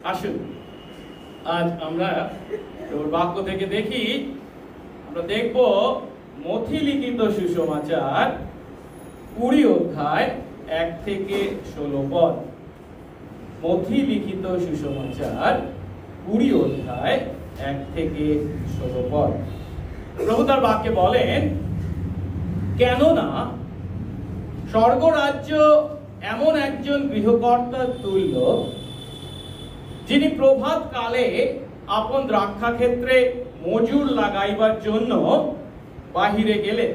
আসুন আজ আমরা বাক্য থেকে দেখি, আমরা দেখব মথি লিখিত সুসমাচার 20 অধ্যায় 1 থেকে 16 পদ। মথি লিখিত সুসমাচার 20 অধ্যায় 1 থেকে 16 পদ। প্রভু তার বাক্যে বলেন, কেননা স্বর্গরাজ্য এমন একজন গৃহকর্তার তুল্য, যিনি প্রভাত কালে আপন দ্রাক্ষা ক্ষেত্রে মজুর লাগাইবার জন্য বাহিরে গেলেন।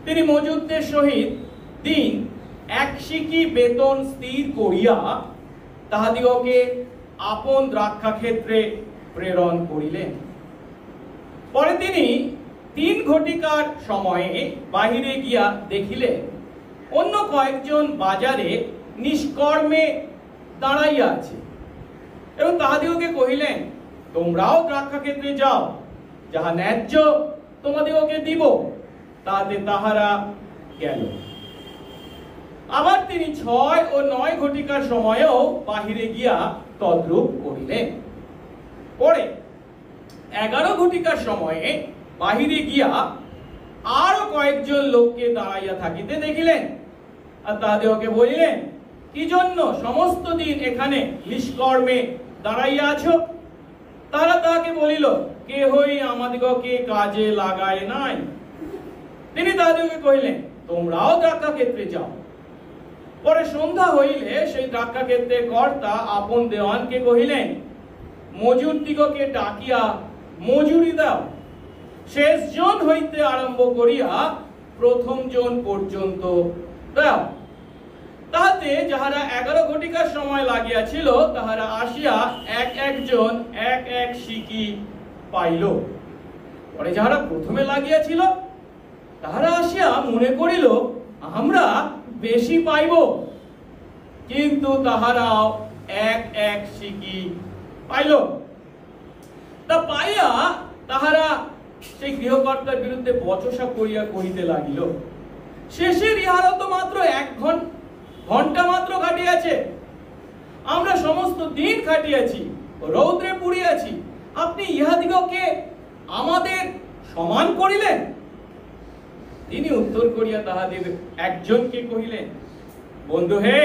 তিনি মজুরদের সহিত দিন 1 সিকি বেতন স্থির করিয়া তাহাদিগকে আপন দ্রাক্ষা ক্ষেত্রে প্রেরণ করিলেন। পরে তিনি 3 ঘটিকার সময়ে বাহিরে গিয়া দেখিলেন অন্য কয়েকজন বাজারে নিষ্কর্মে দাঁড়াইয়া আছে, এবং তাহাদিগকে কহিলেন, তোমরাও দ্রাক্ষা ক্ষেত্রে যাও, যাহা ন্যায্য তোমাদিগকে দিব। তাতে তাহারা গেল। আবার তিনি 6 ও 9 ঘটিকার সময়েও বাহিরে গিয়া তদ্রূপ করিলেন। পরে 11 ঘটিকার সময়ে বাহিরে গিয়া আরো কয়েকজন লোককে দাঁড়াইয়া থাকিতে দেখিলেন, আর তাহাদিগকে বলিলেন, কি জন্য সমস্ত দিন এখানে নিষ্কর্মে দাঁড়াইয়া আছো? তারা তাহাকে বলিল, কেহই আমাদিগকে কাজে লাগায় নাই। তিনি তাহাদিগকে কহিলেন, তোমরাও দ্রাক্ষা ক্ষেত্রে যাও। পরে সন্ধ্যা হইলে সেই দ্রাক্ষা ক্ষেত্রের কর্তা আপন দেওয়ানকে কহিলেন, মজুরদিগকে ডাকিয়া মজুরি দাও, শেষ জন হইতে আরম্ভ করিয়া প্রথম জন পর্যন্ত দাও। তাহাতে যাহারা 11 ঘটিকার সময় লাগিয়াছিল, তাহারা আসিয়া এক একজন 1 সিকি পাইল। পরে যাহারা প্রথমে লাগিয়াছিল, তাহারা আসিয়া মনে করিল, আমরা বেশি পাইব, কিন্তু তাহারাও 1 সিকি পাইল। তা পাইয়া তাহারা সেই গৃহকর্তার বিরুদ্ধে বচসা করিয়া কহিতে লাগিল, শেষের ইহারা তো মাত্র 1 ঘন্টা মাত্র খাটিয়াছে, আমরা সমস্ত দিন খাটিয়াছি, রৌদ্রে পুড়িয়াছি, আপনি ইহাদিগকে আমাদের সমান করিলেন। তিনি উত্তর করিয়া তাহাদের একজনকে কহিলেন, বন্ধু হে,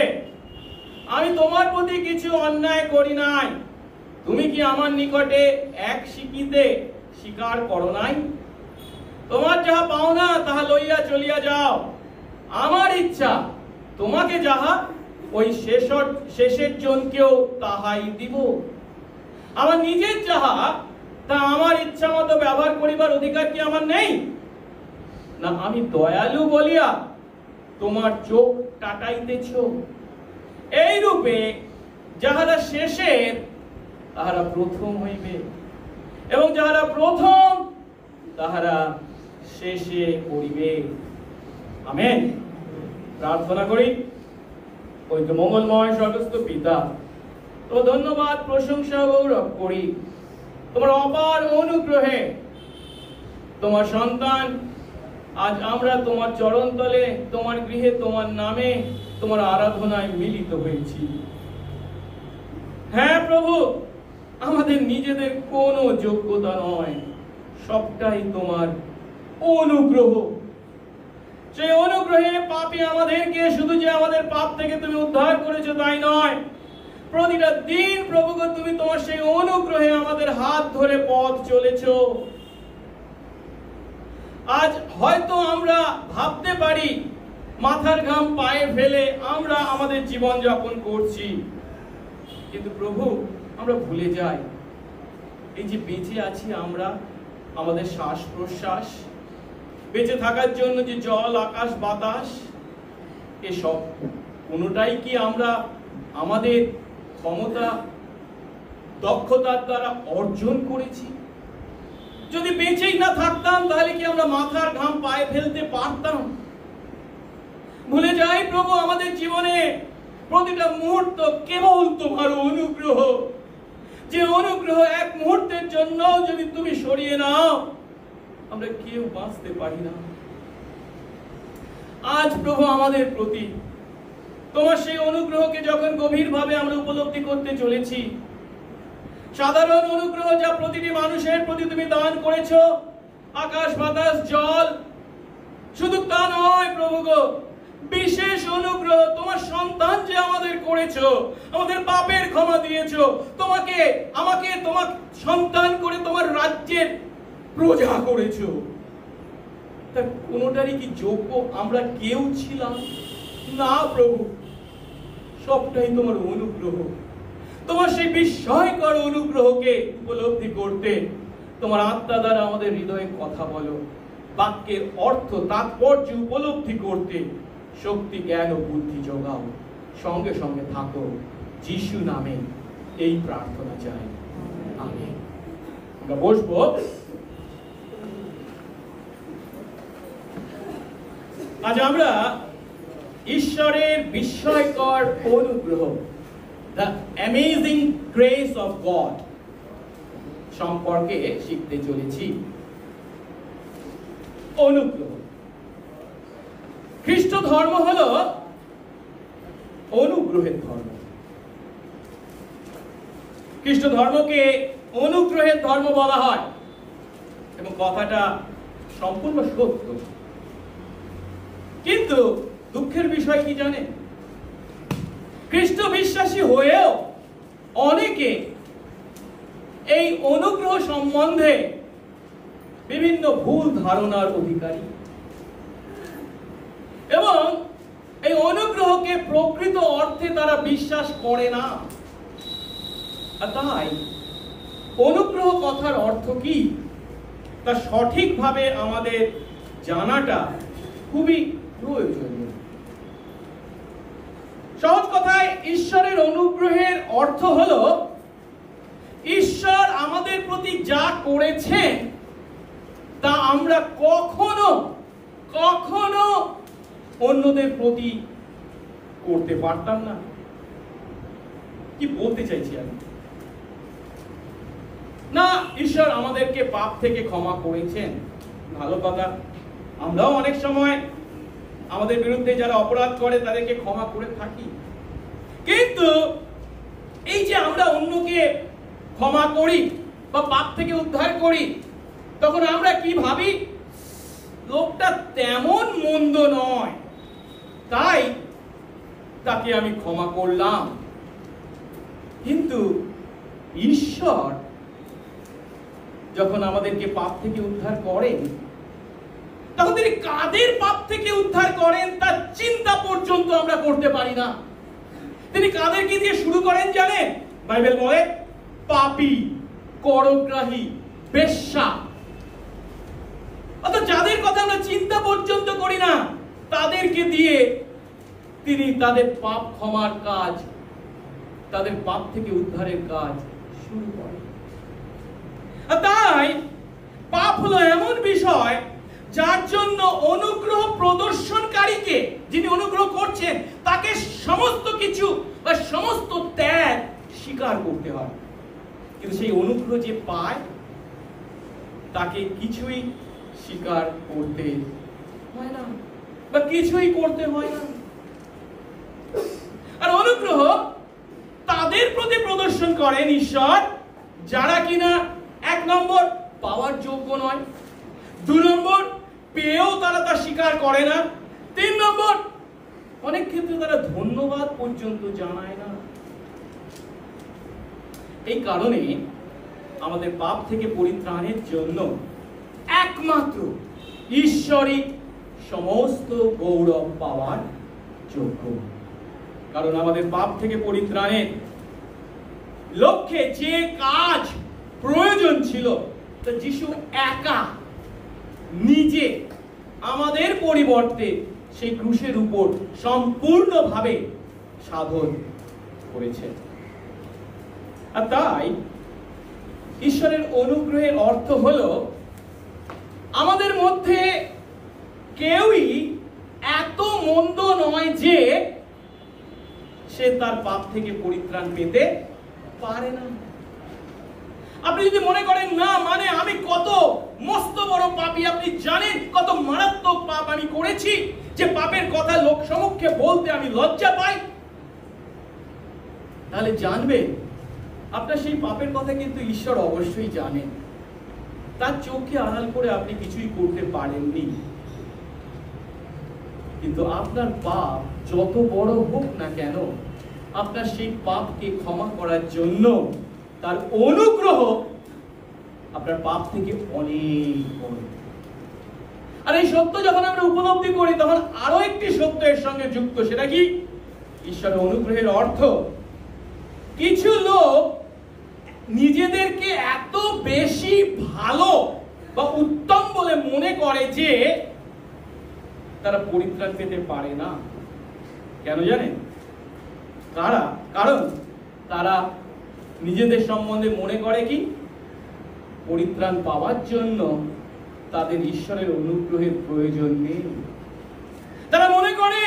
আমি তোমার প্রতি কিছু অন্যায় করি নাই। তুমি কি আমার নিকটে 1 সিকিতে স্বীকার করো নাই? তোমার যাহা পাওনা তাহা লইয়া চলিয়া যাও। আমার ইচ্ছা তোমাকে যাহা, ওই শেষের জনকেও তাহাই দিব। আমার নিজের যাহা, তা আমার ইচ্ছা মতো ব্যবহার করিবার অধিকার কি আমার নেই? না আমি দয়ালু বলিয়া তোমার চোখ টাটাইতেছ? এই রূপে যাহারা শেষের, তাহারা প্রথম হইবে, এবং যাহারা প্রথম, তাহারা শেষে করিবে। আমেন। প্রার্থনা করি। পবিত্র মঙ্গলময় স্বর্গস্থ পিতা, তো ধন্যবাদ প্রশংসা গৌরব করি তোমার অপার অনুগ্রহে। তোমার সন্তান আজ আমরা তোমার চরণতলে, তোমার গৃহে, তোমার নামে, তোমার আরাধনায় মিলিত হয়েছি। হ্যাঁ প্রভু, আমাদের নিজেদের কোনো যোগ্যতা নয়, সবটাই তোমার অনুগ্রহ। সেই অনুগ্রহে পাপী আমাদেরকে শুধু যে আমাদের পাপ থেকে তুমি উদ্ধার করেছো তাই নয়, প্রতিটা দিন প্রভুকে তুমি তোমার সেই অনুগ্রহে আমাদের হাত ধরে পথ চলেছো। আজ হয়তো আমরা ভাবতে পারি মাথার ঘাম পায়ে ফেলে আমরা আমাদের জীবন যাপন করছি, কিন্তু প্রভু আমরা ভুলে যাই এই যে বেঁচে আছি আমরা, আমাদের শ্বাস প্রশ্বাস, বেঁচে থাকার জন্য যে জল আকাশ বাতাস, এসব কোনোটাই কি আমরা আমাদের ক্ষমতা দক্ষতার দ্বারা অর্জন করেছি? যদি বেঁচেই না থাকতাম তাহলে কি আমরা মাথার ঘাম পায়ে ফেলতে পারতাম? ভুলে যাই প্রভু আমাদের জীবনে প্রতিটা মুহূর্ত কেবল তোমার অনুগ্রহ, যে অনুগ্রহ 1 মুহূর্তের জন্য যদি তুমি সরিয়ে নাও, আমরা কেউ বাঁচতে পারি না। আজ প্রভু আমাদের প্রতি তোমার সেই অনুগ্রহকে যখন গভীরভাবে আমরা উপলব্ধি করতে চলেছি, সাধারণ অনুগ্রহ যা প্রতিটি মানুষের প্রতি তুমি দান করেছো, আকাশ বাতাস জল, শুধু তা নয় প্রভু গো, বিশেষ অনুগ্রহ তোমার সন্তান যে আমাদের করেছো, আমাদের পাপের ক্ষমা দিয়েছো, তোমাকে আমাকে তোমার সন্তান করে তোমার রাজ্যের প্রজা করেছো। তা কোনোটারই কি যোগ্য আমরা কেউ ছিলাম না প্রভু, সবটাই তোমার অনুগ্রহ। তোমার সেই বিস্ময়কর অনুগ্রহকে উপলব্ধি করতে তোমার আত্মা দ্বারা আমাদের হৃদয়ে কথা বলো, বাক্যের অর্থ তাৎপর্য উপলব্ধি করতে শক্তি জ্ঞান ও বুদ্ধি যোগাও, সঙ্গে সঙ্গে থাকো। যিশু নামে এই প্রার্থনা চাই, আমেন। আমরা বসবো। আজ আমরা ঈশ্বরের বিস্ময়কর অনুগ্রহ, the amazing grace of god সম্পর্কে শিখতে চলেছি। অনুগ্রহ, খ্রিস্ট ধর্ম হলো অনুগ্রহের ধর্ম। খ্রিস্ট ধর্মকে অনুগ্রহের ধর্ম বলা হয় এবং কথাটা সম্পূর্ণ সত্য। কিন্তু দুঃখের বিষয় কি জানে, খ্রিস্ট বিশ্বাসী হয়েও অনেকে এই অনুগ্রহ সম্বন্ধে বিভিন্ন ভুল ধারণার অধিকারী এবং এই অনুগ্রহকে প্রকৃত অর্থে তারা বিশ্বাস করে না। আর তাই অনুগ্রহ কথার অর্থ কি তা সঠিকভাবে আমাদের জানাটা খুবই প্রয়োজনীয়। সহজ কথায় ঈশ্বরের অনুগ্রহের অর্থ হলো ঈশ্বর আমাদের প্রতি যা করেছেন তা আমরা কখনো কখনো অন্যদের প্রতি করতে পারতাম না। কি বলতে চাইছি আমি? না, ঈশ্বর আমাদেরকে পাপ থেকে ক্ষমা করেছেন, ভালো কথা। আমরাও অনেক সময় আমাদের বিরুদ্ধে যারা অপরাধ করে তাদেরকে ক্ষমা করে থাকি, কিন্তু এই যে আমরা অন্যকে ক্ষমা করি বা পাপ থেকে উদ্ধার করি, তখন আমরা কি ভাবি? লোকটা তেমন মন্দ নয়, তাই তাকে আমি ক্ষমা করলাম। কিন্তু ঈশ্বর যখন আমাদেরকে পাপ থেকে উদ্ধার করেন, তখন তিনি কাদের পাপ থেকে উদ্ধার করেন তার চিন্তা পর্যন্ত আমরা করতে পারি না। তিনি কাদেরকে দিয়ে শুরু করেন জানেন? বাইবেল বলে পাপী, করগ্রাহী, বেশ্যা, অর্থাৎ যাদের কথা আমরা চিন্তা পর্যন্ত করি না, তাদেরকে দিয়ে তিনি তাদের পাপ ক্ষমার কাজ, তাদের পাপ থেকে উদ্ধারের কাজ শুরু করেন। আর তাই পাপ হলো এমন বিষয় যার জন্য অনুগ্রহ প্রদর্শনকারীকে, যিনি অনুগ্রহ করছেন, তাকে সমস্ত কিছু বা সমস্ত ত্যাগ স্বীকার করতে হয়। কিন্তু সেই অনুগ্রহ যে পায় তাকে কিছুই স্বীকার করতে হয় না বা কিছুই করতে হয় না। আর অনুগ্রহ তাদের প্রতি প্রদর্শন করেন ঈশ্বর যারা কিনা 1 নম্বর পাওয়ার যোগ্য নয়, 2 নম্বর পেয়েও তারা তা স্বীকার করে না, 3 নম্বর অনেক ক্ষেত্রে তারা ধন্যবাদ পর্যন্ত জানায় না। এই কারণে আমাদের পাপ থেকে পরিত্রাণের জন্য একমাত্র ঈশ্বরই সমস্ত গৌরব পাওয়ার যোগ্য। কারণ আমাদের পাপ থেকে পরিত্রাণের লক্ষ্যে যে কাজ প্রয়োজন ছিল তা যিশু একা নিজে আমাদের পরিবর্তে সেই ক্রুশের উপর সম্পূর্ণভাবে সাধন করেছেন। আর তাই ঈশ্বরের অনুগ্রহের অর্থ হলো আমাদের মধ্যে কেউই এত মন্দ নয় যে সে তার পাপ থেকে পরিত্রাণ পেতে পারে না। আপনি যদি মনে করেন না মানে আমি কত মস্ত বড় পাপী, আপনি জানেন কত মারাত্মক পাপ আমি করেছি যে পাপের কথা লোক সম্মুখে বলতে আমি লজ্জা পাই, তাহলে জানবেন আপনার সেই পাপের কথা কিন্তু ঈশ্বর অবশ্যই জানেন। তার চোখে আড়াল করে আপনি কিছুই করতে পারেননি, কিন্তু আপনার পাপ যত বড় হোক না কেন, আপনার সেই পাপকে ক্ষমা করার জন্য তার অনুগ্রহ আপনার পাপ থেকে অনেক বড়। আর এই সত্য যখন আমরা উপলব্ধি করি তখন আরো একটি সত্য এর সঙ্গে যুক্ত, সেটা কি? ঈশ্বরের অনুগ্রহের অর্থ কিছু লোক নিজেদেরকে এত বেশি ভালো বা উত্তম বলে মনে করে যে তারা পরিত্রাণ পেতে পারে না। কেন জানেন? কারণ তারা নিজেদের সম্বন্ধে মনে করে কি পরিত্রাণ পাওয়ার জন্য তাদের ঈশ্বরের অনুগ্রহের প্রয়োজন নেই। তারা মনে করে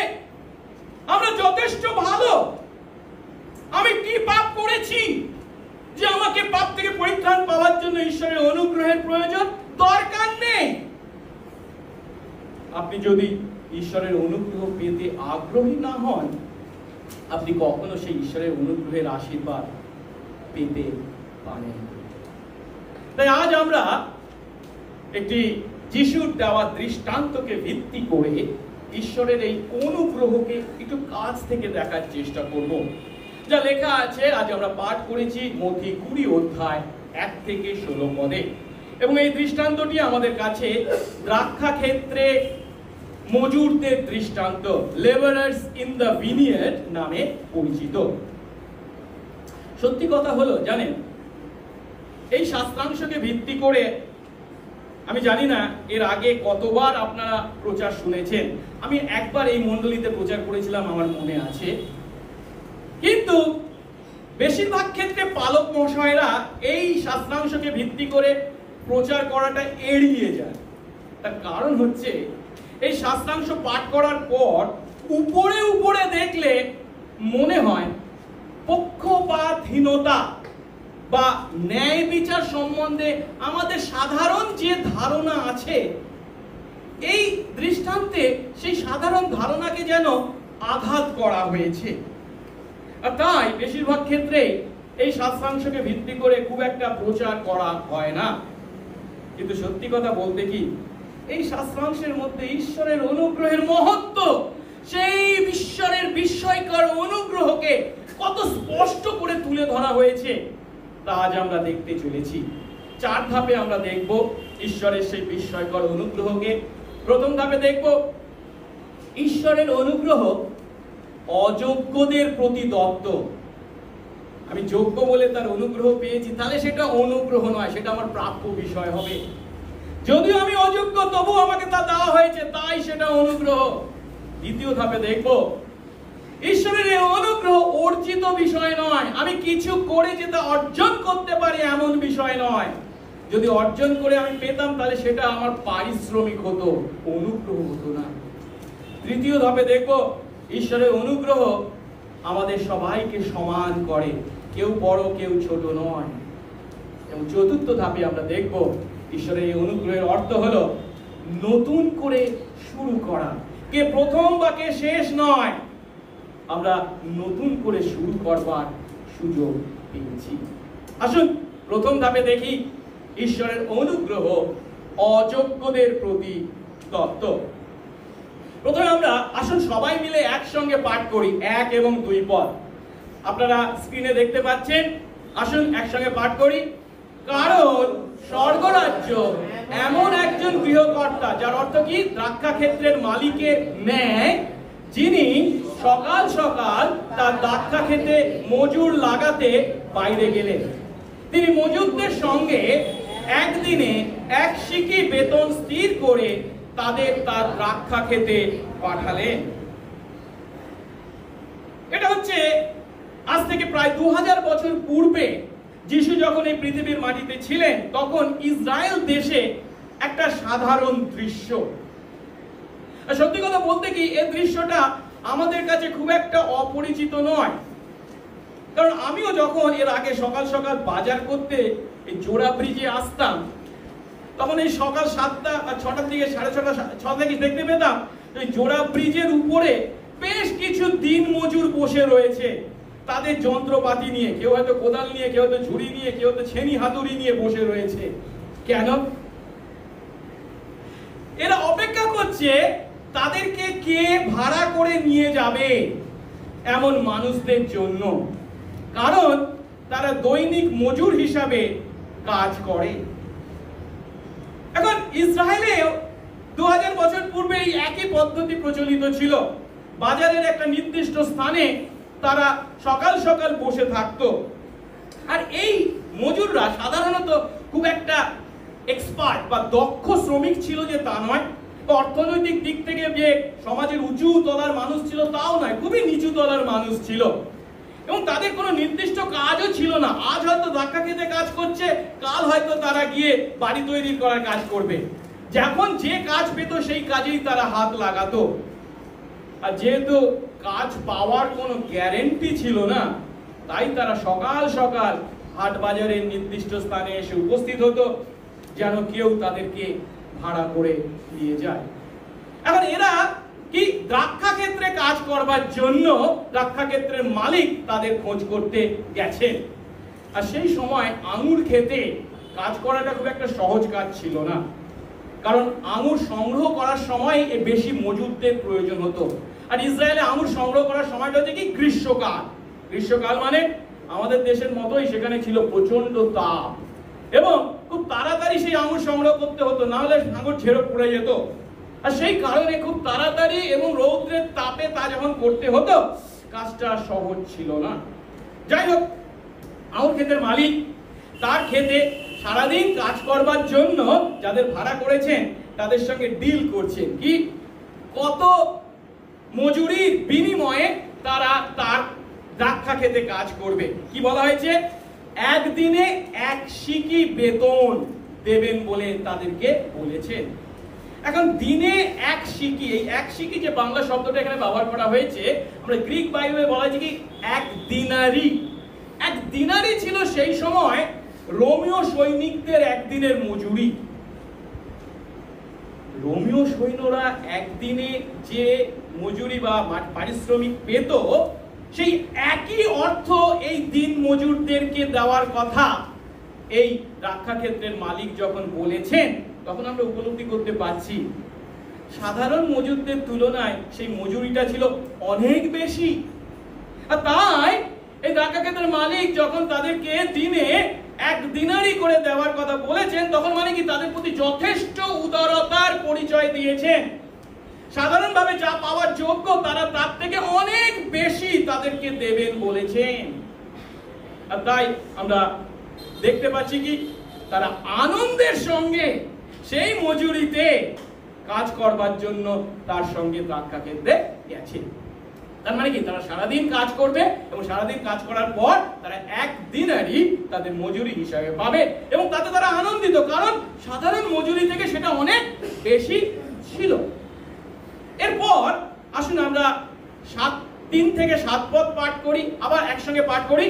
আমরা যথেষ্ট ভালো, আমি কি পাপ করেছি যে আমাকে পাপ থেকে পরিত্রাণ পাওয়ার জন্য ঈশ্বরের অনুগ্রহের প্রয়োজন? দরকার নেই। আপনি যদি ঈশ্বরের অনুগ্রহ পেতে আগ্রহী না হন, আপনি কখনো সেই ঈশ্বরের অনুগ্রহের আশীর্বাদ পেতে পারেন। তাই আজ আমরা একটি যিশুর দেওয়া দৃষ্টান্তকে ভিত্তি করে ঈশ্বরের এই অনুগ্রহকে একটু কাছ থেকে দেখার চেষ্টা করব। যা লেখা আছে আজ আমরা পাঠ করেছি মথি 20 অধ্যায় 1 থেকে 16 পদে, এবং এই দৃষ্টান্তটি আমাদের কাছে দ্রাক্ষা ক্ষেত্রে মজুরদের দৃষ্টান্ত, লেবারার্স ইন দ্য ভিনিয়ার্ড নামে পরিচিত। সত্যি কথা হলো জানেন, এই শাস্ত্রাংশকে ভিত্তি করে আমি জানি না এর আগে কতবার আপনারা প্রচার শুনেছেন। আমি একবার এই মণ্ডলীতে প্রচার করেছিলাম, আমার মনে আছে। কিন্তু বেশিরভাগ ক্ষেত্রে পালক মহাশয়রা এই শাস্ত্রাংশকে ভিত্তি করে প্রচার করাটা এড়িয়ে যায়। তার কারণ হচ্ছে এই শাস্ত্রাংশ পাঠ করার পর উপরে উপরে দেখলে মনে হয় পক্ষপাতহীনতা বা ন্যায় বিচার সম্বন্ধে আমাদের সাধারণ যে ধারণা আছে, এই দৃষ্টান্তে সেই সাধারণ ধারণাকে যেন আঘাত করা হয়েছে। আর তাই বেশিরভাগ ক্ষেত্রে এই শাস্ত্রাংশকে ভিত্তি করে খুব একটা প্রচার করা হয় না। কিন্তু সত্যি কথা বলতে কি, এই শাস্ত্রাংশের মধ্যে ঈশ্বরের অনুগ্রহের মহত্ব, সেই ঈশ্বরের বিস্ময়কর অনুগ্রহকে কত স্পষ্ট করে তুলে ধরা হয়েছে তা আজ আমরা দেখতে চলেছি। 4 ধাপে আমরা দেখব ঈশ্বরের সেই বিস্ময়কর অনুগ্রহকে। প্রথম ধাপে দেখব ঈশ্বরের অনুগ্রহ অযোগ্যদের প্রতি দত্ত। আমি যোগ্য বলে তার অনুগ্রহ পেয়েছি, তাহলে সেটা অনুগ্রহ নয়, সেটা আমার প্রাপ্য বিষয় হবে। যদিও আমি অযোগ্য, তবু আমাকে তা দেওয়া হয়েছে, তাই সেটা অনুগ্রহ। দ্বিতীয় ধাপে দেখব ঈশ্বরের এই অনুগ্রহ অর্জিত বিষয় নয়, আমি কিছু করে যে তা অর্জন করতে পারি এমন বিষয় নয়। যদি অর্জন করে আমি পেতাম তাহলে সেটা আমার পারিশ্রমিক হতো, অনুগ্রহ হতো না। তৃতীয় ধাপে দেখব ঈশ্বরের অনুগ্রহ আমাদের সবাইকে সমান করে, কেউ বড় কেউ ছোট নয়। এবং চতুর্থ ধাপে আমরা দেখব ঈশ্বরের এই অনুগ্রহের অর্থ হলো নতুন করে শুরু করা। কে প্রথম বা কে শেষ নয়, আমরা নতুন করে শুরু করবার সুযোগ পেয়েছি। আসুন প্রথম ধাপে দেখি ঈশ্বরের অনুগ্রহ অযোগ্যদের প্রতি দত্ত। প্রথমে আমরা আসুন সবাই মিলে একসঙ্গে পাঠ করি 1 এবং 2 পদ। আপনারা স্ক্রিনে দেখতে পাচ্ছেন। আসুন একসঙ্গে পাঠ করি। কারণ স্বর্গরাজ্য এমন একজন গৃহকর্তা, যার অর্থ কি দ্রাক্ষা ক্ষেত্রের মালিকের ন্যায়, যিনি সকাল সকাল তার দ্রাক্ষা ক্ষেতে মজুর লাগাতে বাইরে গেলেন। তিনি মজুরদের সঙ্গে একদিনে 1 সিকি বেতন স্থির করে তাদের তার দ্রাক্ষা ক্ষেতে পাঠালেন। এটা হচ্ছে আজ থেকে প্রায় 2000 বছর পূর্বে যিশু যখন এই পৃথিবীর মাটিতে ছিলেন, তখন ইসরায়েল দেশে একটা সাধারণ দৃশ্য। সত্যি কথা বলতে কি, এই দৃশ্যটা আমাদের কাছে খুব একটা অপরিচিত নয়। কারণ আমিও যখন এর আগে সকাল সকাল বাজার করতে এই জোড়া ব্রিজে আসতাম, তখন এই সকাল 7টা আর 6টার দিকে 6:30 থেকে দেখতে পেতাম ওই জোড়া ব্রিজের উপরে বেশ কিছু দিন মজুর বসে রয়েছে তাদের যন্ত্রপাতি নিয়ে। কেউ হয়তো কোদাল নিয়ে, কেউ হয়তো ঝুড়ি নিয়ে, কেউ হয়তো ছেনি হাতুড়ি নিয়ে বসে রয়েছে। কেন? এরা অপেক্ষা করছে তাদেরকে কে ভাড়া করে নিয়ে যাবে এমন মানুষদের জন্য, কারণ তারা দৈনিক মজুর হিসাবে কাজ করে। এখন ইসরায়েলে 2000 বছর পূর্বে এই একই পদ্ধতি প্রচলিত ছিল। বাজারের একটা নির্দিষ্ট স্থানে তারা সকাল সকাল বসে থাকতো। আর এই মজুররা সাধারণত খুব একটা এক্সপার্ট বা দক্ষ শ্রমিক ছিল যে তা নয়, বা অর্থনৈতিক দিক থেকে যে সমাজের উঁচু তলার মানুষ ছিল তাও নয়, খুবই নিচু তলার মানুষ ছিল। এবং তাদের কোনো নির্দিষ্ট কাজও ছিল না। আজ হয়তো ধাক্কা খেতে কাজ করছে, কাল হয়তো তারা গিয়ে বাড়ি তৈরি করার কাজ করবে। যখন যে কাজ পেত সেই কাজেই তারা হাত লাগাতো। আর যেহেতু কাজ পাওয়ার কোনো গ্যারেন্টি ছিল না, তাই তারা সকাল সকাল হাট বাজারের নির্দিষ্ট স্থানে এসে উপস্থিত হতো, যেন কেউ তাদেরকে ভাড়া করে নিয়ে যায়। এখন এরা কি দ্রাক্ষা ক্ষেত্রে কাজ করবার জন্য দ্রাক্ষা ক্ষেত্রের মালিক তাদের খোঁজ করতে গেছেন। আর সেই সময় আঙুর ক্ষেতে কাজ করাটা খুব একটা সহজ কাজ ছিল না, কারণ আঙুর সংগ্রহ করার সময় বেশি মজুরদের প্রয়োজন হতো। আর ইসরায়েলে আঙুর সংগ্রহ করার সময়টা হচ্ছে কি গ্রীষ্মকাল। গ্রীষ্মকাল মানে আমাদের দেশের মতোই সেখানে ছিল প্রচন্ড তাপ, এবং খুব তাড়াতাড়ি সেই আঙুর সংগ্রহ করতে হতো, না হলে আঙুর ঝেড়ে পড়ে যেত। আর সেই কারণে খুব তাড়াতাড়ি এবং রৌদ্রের তাপে তা যখন করতে হতো, কাজটা সহজ ছিল না। যাই হোক, আঙুর ক্ষেতের মালিক তার ক্ষেতে সারাদিন কাজ করবার জন্য যাদের ভাড়া করেছেন তাদের সঙ্গে ডিল করছেন কি কত মজুরির বিনিময়ে তারা তার দ্রাক্ষা ক্ষেতে কাজ করবে। কি বলা হয়েছে? একদিনে 1 সিকি বেতন দেবেন বলে তাদেরকে বলেছেন। এখন দিনে 1 সিকি, এই 1 সিকি যে বাংলা শব্দটা এখানে ব্যবহার করা হয়েছে, আমরা গ্রিক বাইবেলে বলা হয়েছে কি 1 দিনারি। 1 দিনারি ছিল সেই সময় রোমীয় সৈনিকদের একদিনের মজুরি। রোমীয় সৈন্যরা একদিনে যে মজুরি বা পারিশ্রমিক পেত, সেই একই অর্থ এই দিন মজুরদেরকে দেওয়ার কথা এই দ্রাক্ষা ক্ষেত্রের মালিক যখন বলেছেন, তখন আমরা উপলব্ধি করতে পারছি সাধারণ মজুরদের তুলনায় সেই মজুরিটা ছিল অনেক বেশি। আর তাই এই দ্রাক্ষা ক্ষেত্রের মালিক যখন তাদেরকে দিনে 1 দিনারি করে দেওয়ার কথা বলেছেন, তখন মানে কি তাদের প্রতি যথেষ্ট উদারতার পরিচয় দিয়েছেন। সাধারণভাবে যা পাওয়ার যোগ্য তারা তার থেকে অনেক বেশি তাদেরকে দেবেন বলেছেন। আর তাই আমরা দেখতে পাচ্ছি কি তারা আনন্দের সঙ্গে সেই মজুরিতে কাজ করবার জন্য তার সঙ্গে দ্রাক্ষা ক্ষেত্রে গেছে। তার মানে কি তারা সারাদিন কাজ করবে, এবং সারাদিন কাজ করার পর তারা 1 দিনারি তাদের মজুরি হিসাবে পাবে, এবং তাতে তারা আনন্দিত, কারণ সাধারণ মজুরি থেকে সেটা অনেক বেশি ছিল। এরপর আসুন আমরা 3 থেকে 7 পদ পাঠ করি, আবার একসঙ্গে পাঠ করি।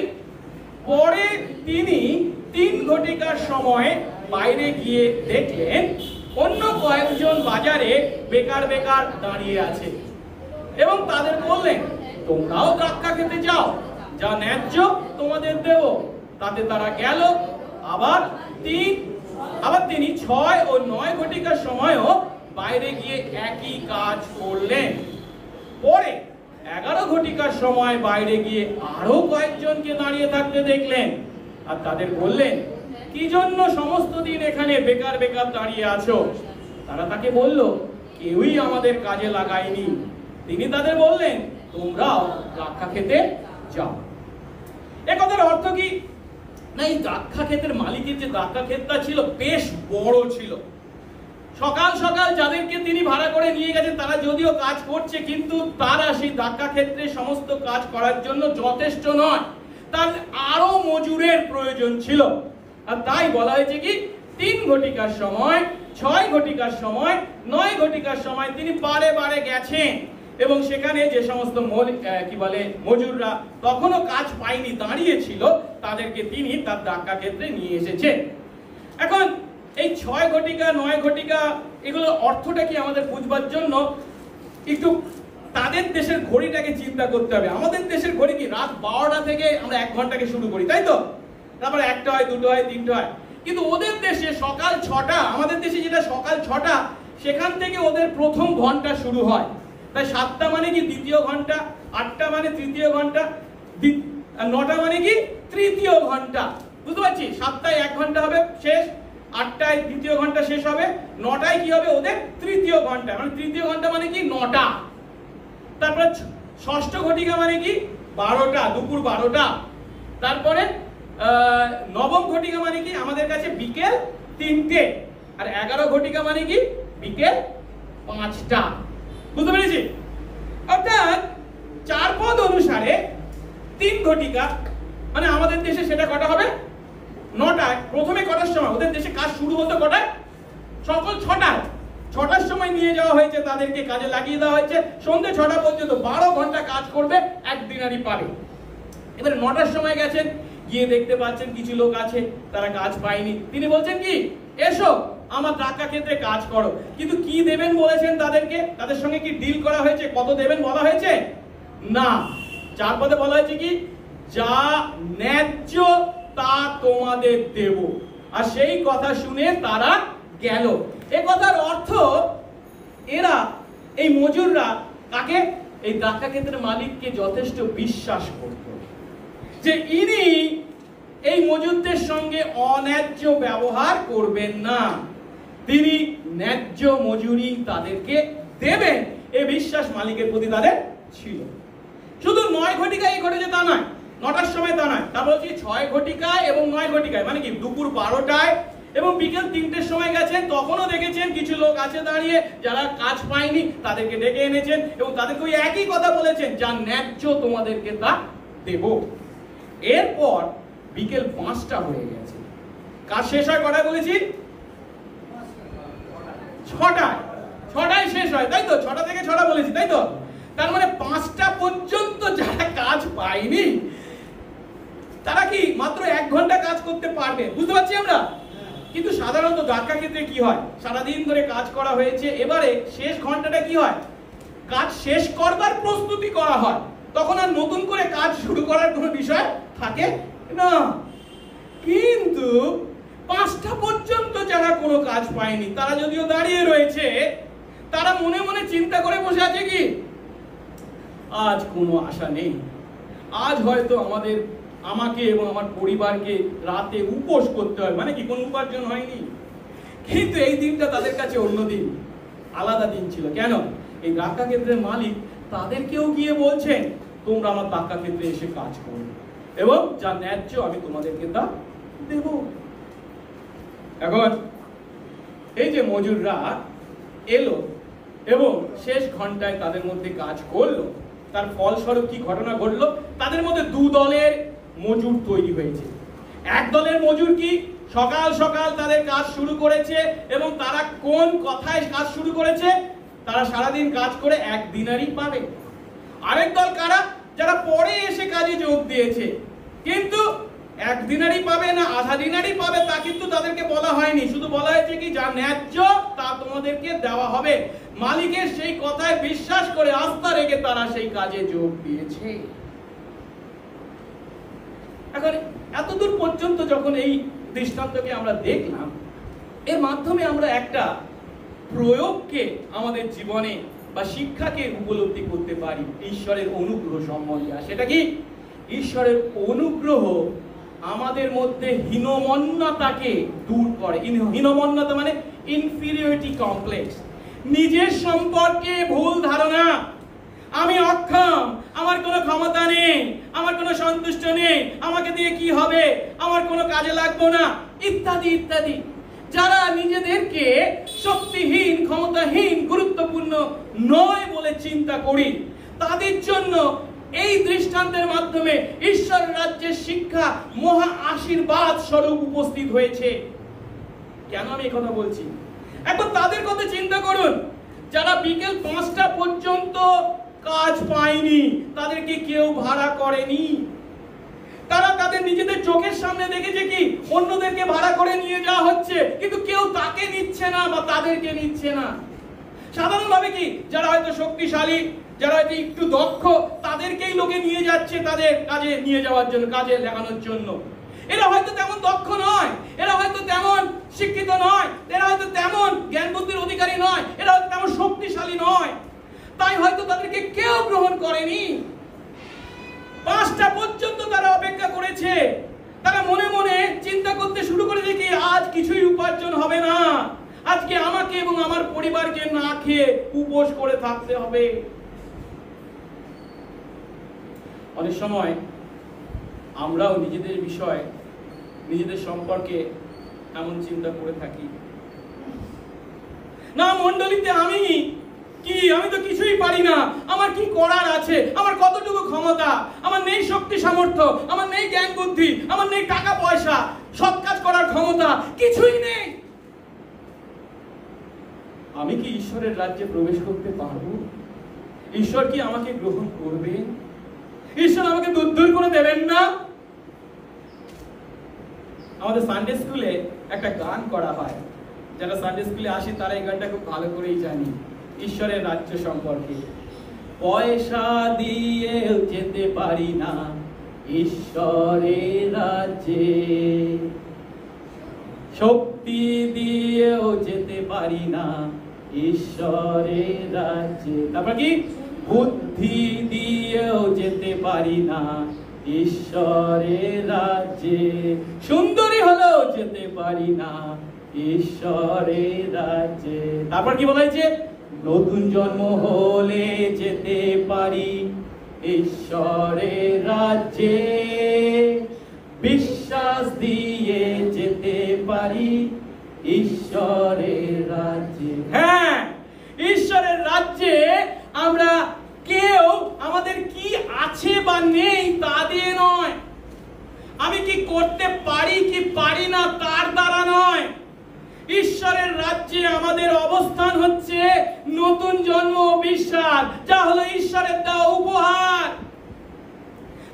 পরে তিনি 3 ঘটিকার সময় বাইরে গিয়ে দেখলেন অন্য কয়েকজন বাজারে বেকার বেকার দাঁড়িয়ে আছে, এবং তাদের বললেন, তোমরাও দ্রাক্ষা খেতে যাও, যা ন্যায্য তোমাদের দেব। তাতে তারা গেল। আবার তিনি 6 ও 9 ঘটিকার সময়ও বাইরে গিয়ে একই কাজ করলেন। পরে 11 ঘটিকার সময় বাইরে গিয়ে আরো কয়েকজনকে দাঁড়িয়ে থাকতে দেখলেন, আর তাদের বললেন, কি জন্য সমস্ত দিন এখানে বেকার বেকার দাঁড়িয়ে আছো? তারা তাকে বলল, কেউই আমাদের কাজে লাগায়নি। তিনি তাদের বললেন, তোমরাও দ্রাক্ষা খেতে যাও। এ কথার অর্থ কি? না, এই দ্রাক্ষা ক্ষেতের মালিকের যে দ্রাক্ষা ক্ষেতটা ছিল বেশ বড় ছিল। সকাল সকাল যাদেরকে তিনি ভাড়া করে নিয়ে গেছেন তারা যদিও কাজ করছে, কিন্তু তারা সেই দ্রাক্ষা ক্ষেত্রে সমস্ত কাজ করার জন্য যথেষ্ট নয়, তার আরো মজুরের প্রয়োজন ছিল। আর তাই বলা হয়েছে কি 3 ঘটিকার সময়, 6 ঘটিকার সময়, 9 ঘটিকার সময় তিনি বারে বারে গেছেন এবং সেখানে যে সমস্ত মজুররা তখনও কাজ পায়নি দাঁড়িয়েছিল, তাদেরকে তিনি তার দাক্কা ক্ষেত্রে নিয়ে এসেছেন। এখন এই 6 ঘটিকা 9 ঘটিকা এগুলোর অর্থটা কি আমাদের বুঝবার জন্য একটু তাদের দেশের ঘড়িটাকে চিন্তা করতে হবে। আমাদের দেশের ঘড়ি কি রাত 12টা থেকে আমরা 1 ঘন্টাকে শুরু করি, তাই তো? তারপরে 1টা হয়, 2টো হয়, 3টো হয়। কিন্তু ওদের দেশে সকাল 6টা, আমাদের দেশে যেটা সকাল 6টা, সেখান থেকে ওদের প্রথম ঘন্টা শুরু হয়। তাই 7টা মানে কি দ্বিতীয় ঘন্টা, 8টা মানে তৃতীয় ঘন্টা, 9টা মানে কি তৃতীয় ঘন্টা। বুঝতে পারছি? 7টায় 1 ঘন্টা হবে শেষ, 8টায় দ্বিতীয় ঘন্টা শেষ হবে, 9টায় কি হবে ওদের তৃতীয় ঘন্টা, মানে তৃতীয় ঘন্টা মানে কি 9টা। তারপরে ষষ্ঠ ঘটিকা মানে কি 12টা, দুপুর 12টা। তারপরে নবম ঘটিকা মানে কি আমাদের কাছে বিকেল 3টে, আর 11 ঘটিকা মানে কি বিকেল 5টা। বুঝতে পেরেছি? অর্থাৎ 4 পদ অনুসারে 3 ঘটিকা, মানে আমাদের দেশে সেটা কটা হবে 9টায়। প্রথমে কটার সময় ওদের দেশে কাজ শুরু হতো কটায়? সকাল 6টায়। 6টার সময় নিয়ে যাওয়া হয়েছে, তাদেরকে কাজে লাগিয়ে দেওয়া হয়েছে, সন্ধ্যে 6টা পর্যন্ত 12 ঘন্টা কাজ করবে, 1 দিনারি পাবে। এবারে 9টার সময় গেছেন, গিয়ে দেখতে পাচ্ছেন কিছু লোক আছে তারা কাজ পায়নি। তিনি বলছেন কি, এসো আমার দাক্কা ক্ষেত্রে কাজ করো। কিন্তু কি দেবেন বলেছেন তাদেরকে? তাদের সঙ্গে কি ডিল করা হয়েছে? কত দেবেন বলা হয়েছে? না। 4 পদে বলা হয়েছে কি, যা ন্যায্য তা তোমাদের দেব। আর সেই কথা শুনে তারা গেল। এই কথার অর্থ, এরা এই মজুররা কাকে? এই দাক্কা ক্ষেত্রের মালিককে যথেষ্ট বিশ্বাস করত যে ইনি এই মজুরদের সঙ্গে অন্যায্য ব্যবহার করবেন না, তিনি ন্যায্য মজুরি তাদেরকে দেবেন। এই বিশ্বাস মালিকের প্রতি তাদের ছিল। শুধু 9 ঘটিকায় ঘটেছে তা নয়, 9টার সময় তা নয়, তা বলছি 6 ঘটিকায় এবং 9 ঘটিকায়, মানে কি দুপুর 12টায় এবং বিকেল 3টের সময় গেছেন, তখনও দেখেছেন কিছু লোক আছে দাঁড়িয়ে যারা কাজ পায়নি, তাদেরকে ডেকে এনেছেন এবং তাদেরকে ওই একই কথা বলেছেন, যা ন্যায্য তোমাদেরকে তা দেব। এরপর বিকেল 5টা হয়ে গেছে, কাজ শেষ হয় কটায় বলেছি? 6টায়। 6টায় শেষ হয়, তাই তো? 6টা থেকে 6টা বলেছি, তাই তো? তার মানে 5টা পর্যন্ত যারা কাজ পায়নি তারা কি মাত্র 1 ঘন্টা কাজ করতে পারবে। বুঝতে পারছি আমরা? কিন্তু সাধারণত দাক্কা ক্ষেত্রে কি হয়, সারাদিন ধরে কাজ করা হয়েছে, এবারে শেষ ঘন্টাটা কি হয়, কাজ শেষ করবার প্রস্তুতি করা হয়, তখন আর নতুন করে কাজ শুরু করার কোনো বিষয় থাকে না। কিন্তু 5টা পর্যন্ত যারা কোনো কাজ পায়নি, তারা যদিও দাঁড়িয়ে রয়েছে, তারা মনে মনে চিন্তা করে বসে আছে কি, আজ কোনো আশা নেই, আজ হয়তো আমাকে এবং আমার পরিবারকে রাতে উপোস করতে হয়, মানে কি কোনো উপার্জন হয়নি। কিন্তু এই দিনটা তাদের কাছে অন্য দিন, আলাদা দিন ছিল। কেন? এই দাক্কা ক্ষেত্রের মালিক তাদেরকেও গিয়ে বলছেন, তোমরা আমার দাক্কা ক্ষেত্রে এসে কাজ করো এবং যা ন্যায্য আমি তোমাদেরকে তা দেব। এখন এই যে মজুররা এলো এবং শেষ ঘন্টায় তাদের মধ্যে কাজ করলো, তার ফলস্বরূপ কি ঘটনা ঘটলো? তাদের মধ্যে 2 দলের মজুর তৈরি হয়েছে। এক দলের মজুর কি সকাল সকাল তাদের কাজ শুরু করেছে এবং তারা কোন কথায় কাজ শুরু করেছে? তারা সারাদিন কাজ করে 1 দিনারি পাবে। আরেক দল কারা? যারা পরে এসে কাজে যোগ দিয়েছে, কিন্তু 1 দিনারি পাবে না আধা দিনারি পাবে তা কিন্তু তাদেরকে বলা হয়নি, শুধু বলা হয়েছে কি, যা ন্যায্য তা তোমাদেরকে দেওয়া হবে। মালিকের সেই কথায় বিশ্বাস করে আস্থা রেখে তারা সেই কাজে যোগ দিয়েছে। এখন এতদূর পর্যন্ত যখন এই দৃষ্টান্তকে আমরা দেখলাম, এর মাধ্যমে আমরা একটা প্রয়োগকে আমাদের জীবনে বা শিক্ষাকে উপলব্ধি করতে পারি ঈশ্বরের অনুগ্রহ সম্বন্ধে। আর সেটা কি? ঈশ্বরের অনুগ্রহ আমাদের মধ্যে হীনমন্যতাকে দূর করে। হীনমন্যতা মানে ইনফিরিয়রিটি কমপ্লেক্স, নিজের সম্পর্কে ভুল ধারণা, আমি অক্ষম, আমার কোনো ক্ষমতা নেই, আমার কোনো সন্তুষ্ট নেই, আমাকে দিয়ে কি হবে, আমার কোনো কাজে লাগবো না, ইত্যাদি ইত্যাদি। যারা নিজেদেরকে শক্তিহীন, ক্ষমতাহীন, গুরুত্বপূর্ণ নয় বলে চিন্তা করি, তাদের জন্য এই দৃষ্টান্তের মাধ্যমে ঈশ্বর রাজ্যের শিক্ষা মহা আশীর্বাদ স্বরূপ উপস্থিত হয়েছে। কেন আমি এই কথা বলছি? একবার তাদের কথা চিন্তা করুন, যারা বিকেল 5টা পর্যন্ত কাজ পায়নি, তাদেরকে কেউ ভাড়া করেনি। তারা তাদের নিজেদের চোখের সামনে দেখেছে কি অন্যদেরকে ভাড়া করে নিয়ে যাওয়া হচ্ছে, কিন্তু কেউ তাকে নিচ্ছে না বা তাদেরকে নিচ্ছে না। সাধারণভাবে কি যারা হয়তো শক্তিশালী, যারা হয়তো একটু দক্ষ, তাদেরকেই লোকে নিয়ে যাচ্ছে তাদের কাজে নিয়ে যাওয়ার জন্য, কাজে লাগানোর জন্য। এরা হয়তো তেমন দক্ষ নয়, এরা হয়তো তেমন শিক্ষিত নয়, এরা হয়তো তেমন জ্ঞান বুদ্ধির অধিকারী নয়, এরা হয়তো তেমন শক্তিশালী নয়, তাই হয়তো তাদেরকে কেউ গ্রহণ করেনি। 5টা পর্যন্ত তারা অপেক্ষা করেছে। তারা মনে মনে চিন্তা করতে শুরু করেছে কি আজ কিছুই উপার্জন হবে না, আজকে আমাকে এবং আমার পরিবারকে না খেয়ে উপোস করে থাকতে হবে। অনেক সময় আমরাও নিজেদের বিষয়, নিজেদের সম্পর্কে এমন চিন্তা করে থাকি, না মণ্ডলীতে আমি তো কিছুই পারি না, আমার কি করার আছে, আমার কতটুকু ক্ষমতা, আমার নেই শক্তি সামর্থ্য, আমার নেই জ্ঞান বুদ্ধি, আমার নেই টাকা পয়সা, সৎ কাজ করার ক্ষমতা কিছুই নেই। আমি কি ঈশ্বরের রাজ্যে প্রবেশ করতে পারবো? ঈশ্বর কি আমাকে গ্রহণ করবে? ঈশ্বর আমাকে দূর করে দেবেন না? আমাদের সানডে স্কুলে একটা গান করা হয়, যারা সানডে স্কুলে আসে তারা এই গানটা খুব ভালো করেই জানি, ঈশ্বরের রাজ্য সম্পর্কে। পয়সা দিয়েও যেতে পারি না ঈশ্বরের রাজ্যে, শক্তি দিয়েও যেতে পারি না ঈশ্বরের রাজ্যে, তারপর কি বুদ্ধি দিয়েও যেতে পারি না ঈশ্বরের রাজ্যে, সুন্দরী হলেও যেতে পারি না ঈশ্বরের রাজ্যে। তারপর কি বলা হয়েছে? নতুন জন্ম হলে যেতে পারি ঈশ্বরের রাজ্যে, বিশ্বাস দিয়ে যেতে পারি ঈশ্বরের রাজ্যে। হ্যাঁ, ঈশ্বরের রাজ্যে আমরা কেউ আমাদের কি আছে বা নেই তা দিয়ে নয়, আমি কি করতে পারি কি পারি না তার দ্বারা নয়। ঈশ্বরের রাজ্যে আমাদের অবস্থান হচ্ছে নতুন জন্ম ও বিশ্বাস, যা হলো ঈশ্বরের দেওয়া উপহার।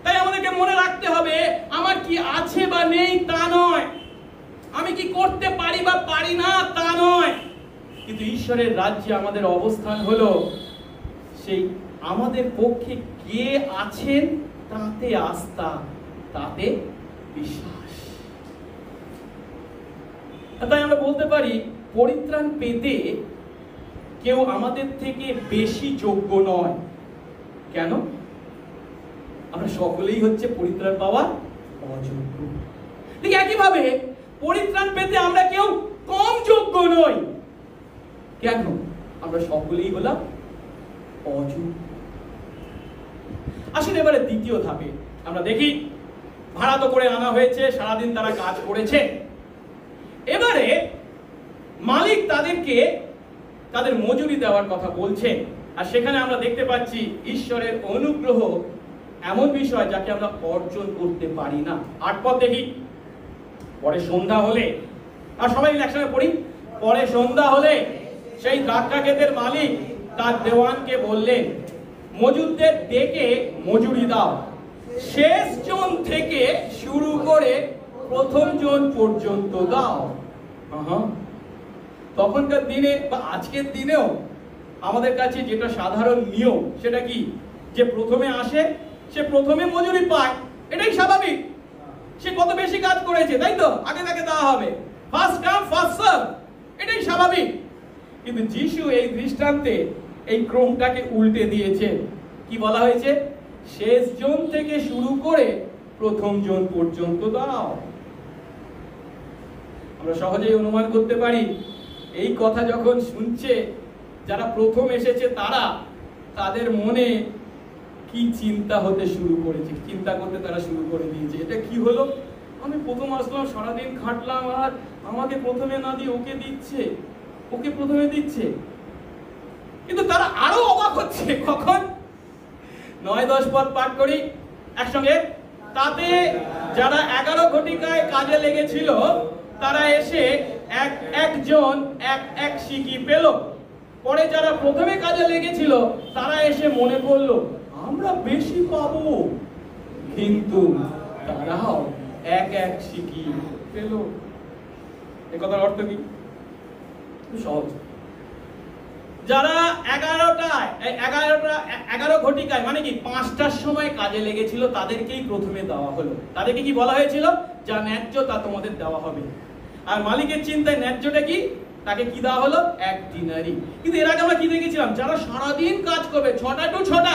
তাই আমাদেরকে মনে রাখতে হবে আমার কি আছে বা নেই তা নয়, আমি কি করতে পারি বা পারি না তা নয়, কিন্তু ঈশ্বরের রাজ্যে আমাদের অবস্থান হলো সেই আমাদের পক্ষে কে আছেন তাতে আস্থা, তাতে বিশ্বাস। তাই আমরা বলতে পারি পরিত্রাণ পেতে কেউ আমাদের থেকে বেশি যোগ্য নয়। কেন? আমরা সকলেই হচ্ছে পরিত্রাণ পাওয়ার অযোগ্য। ঠিক একইভাবে পরিত্রাণ পেতে আমরা কেউ কম যোগ্য নই। কেন? আমরা সকলেই হলাম অযোগ্য। আসুন এবারে দ্বিতীয় ধাপে আমরা দেখি, ভাড়া তো করে আনা হয়েছে, সারাদিন তারা কাজ করেছে, এবারে মালিক তাদেরকে তাদের মজুরি দেওয়ার কথা বলছে। আর সেখানে আমরা দেখতে পাচ্ছি ঈশ্বরের অনুগ্রহ এমন বিষয় যাকে আমরা অর্জন করতে পারি না। 8 পদ দেখি। পরে সন্ধ্যা হলে, আর সবাই একসঙ্গে পড়ি, পরে সন্ধ্যা হলে সেই দ্রাক্ষা ক্ষেতের মালিক তার দেওয়ানকে বললেন, মজুরদের ডেকে মজুরি দাও, শেষ জন থেকে শুরু করে প্রথম জন পর্যন্ত দাও। তখনকার দিনে বা আজকের দিনেও আমাদের কাছে যেটা সাধারণ নিয়ম সেটা কি, যে প্রথমে আসে সে প্রথমে মজুরি পায়, এটাই স্বাভাবিক। সে কত বেশি কাজ করেছে তাই তো আগে তাকে দেওয়া হবে, ফার্স্ট কাম ফার্স্ট সার্ভ, এটাই স্বাভাবিক। কিন্তু যিশু এই দৃষ্টান্তে এই ক্রমটাকে উল্টে দিয়েছে। কি বলা হয়েছে? শেষ জন থেকে শুরু করে প্রথম জন পর্যন্ত দাও। আমরা সহজেই অনুমান করতে পারি এই কথা যখন শুনছে যারা প্রথম এসেছে তাদের মনে কি চিন্তা হতে শুরু করেছে, চিন্তা করতে তারা শুরু করে দিয়েছে, এটা কি হলো, আমি প্রথম আসলাম, সারাদিন খাটলাম, আর আমাকে প্রথমে না দিয়ে ওকে দিচ্ছে, ওকে প্রথমে দিচ্ছে। কিন্তু তারা আরো অবাক হচ্ছে কখন, 9-10 পদ পাঠ করি একসঙ্গে। তাতে যারা 11 ঘটিকায় কাজে লেগেছিল তারা এসে একজন এক সিকি পেল, পরে যারা প্রথমে কাজে লেগেছিল তারা এসে মনে করলো আমরা বেশি পাবো, কিন্তু তারাও এক এক সিকি পেল। এ কথার অর্থ কি? সহজ। যারা 11 ঘটিকায় মানে কি 5টার সময় কাজে লেগেছিল তাদেরকেই প্রথমে দেওয়া হলো। তাদেরকে কি বলা হয়েছিল? যা ন্যায্য তা তোমাদের দেওয়া হবে। আর মালিকের চিন্তায় ন্যায্যটা কি? তাকে কি দেওয়া হলো? 1 দিনারি। কিন্তু এর আগে আমরা কি দেখেছিলাম? যারা সারাদিন কাজ করবে 6টা টু 6টা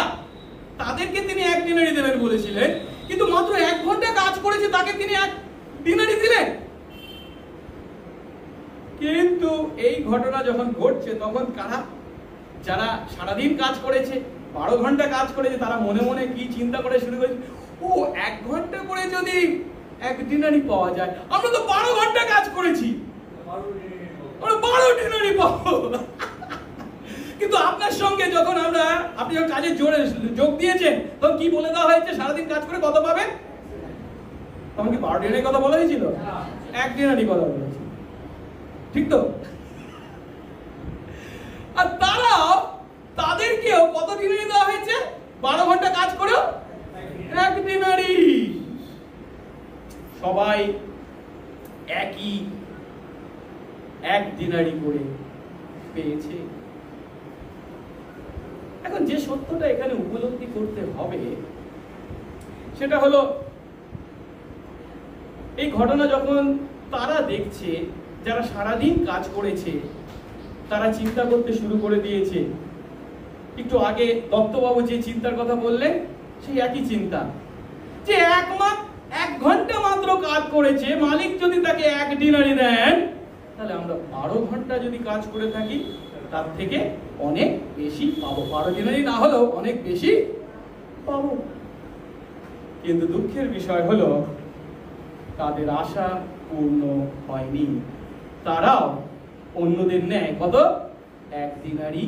তাদেরকে তিনি 1 দিনারি দেবেন বলেছিলেন, কিন্তু মাত্র 1 ঘন্টা কাজ করেছে তাকে তিনি 1 দিনারি দিলেন। কিন্তু এই ঘটনা যখন ঘটছে তখন কারা? যারা সারাদিন কাজ করেছে, 12 ঘন্টা কাজ করেছে, তারা মনে মনে কি চিন্তা করে শুরু করেছে, ও 1 ঘন্টা করে যদি 1 দিনারি পাওয়া যায়, আমরা তো 12 ঘন্টা কাজ করেছি, আমরা 12 দিনারি পাবো। কিন্তু আপনার সঙ্গে যখন আপনি যখন কাজে যোগ দিয়েছেন তখন কি বলে দেওয়া হয়েছে? সারাদিন কাজ করে কত পাবে? তখন কি 12 দিনারি কথা বলা হয়েছিল? 1 দিনারি কথা বলেছিল, ঠিক তো? আর তাদেরকেও কত দিনারি দেওয়া হয়েছে? 12 ঘন্টা কাজ করেও 1 দিনারি। সবাই একই 1 দিনারি করে পেয়েছে। এখন যে সত্যটা এখানে উপলব্ধি করতে হবে সেটা হলো, এই ঘটনা যখন তারা দেখছে, যারা সারাদিন কাজ করেছে তারা চিন্তা করতে শুরু করে দিয়েছে। একটু আগে দত্তবাবু যে চিন্তার কথা বললেন সেই একই চিন্তা, যে 1 ঘন্টা মাত্র কাজ করেছে, মালিক যদি তাকে 1 দিনারি দেন, তাহলে আমরা 12 ঘন্টা যদি কাজ করে থাকি তার থেকে অনেক বেশি পাবো। 12 দিনারি না হলেও অনেক বেশি পাবো। কিন্তু দুঃখের বিষয় হলো তাদের আশা পূর্ণ হয়নি। তারাও অন্যদের ন্যায় কত? 1 দিনারি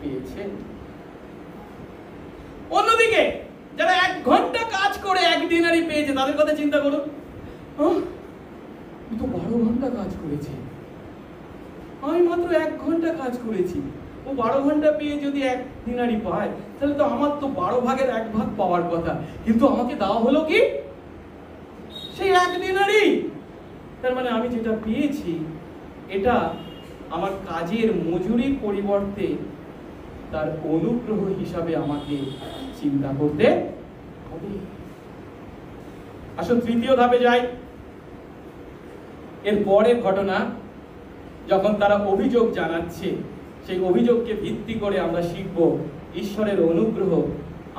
পেয়েছে। অন্যদিকে যারা 1 ঘন্টা কাজ করে 1 দিনারি পেয়েছে তাদের কথা চিন্তা করুন। তো 12 ঘন্টা কাজ করেছে, আমি মাত্র 1 ঘন্টা কাজ করেছি, ও 12 ঘন্টা পেয়ে যদি 1 দিনারি পায়, তাহলে তো আমার তো 12 ভাগের 1 ভাগ পাওয়ার কথা, কিন্তু আমাকে দেওয়া হলো কি? সেই 1 দিনারি। তার মানে আমি যেটা পেয়েছি এটা আমার কাজের মজুরির পরিবর্তে তার অনুগ্রহ হিসাবে আমাকে চিন্তা করতে হবে। আসুন তৃতীয় ধাপে যাই। এর পরের ঘটনা, যখন তারা অভিযোগ জানাচ্ছে, সেই অভিযোগকে ভিত্তি করে আমরা শিখব ঈশ্বরের অনুগ্রহ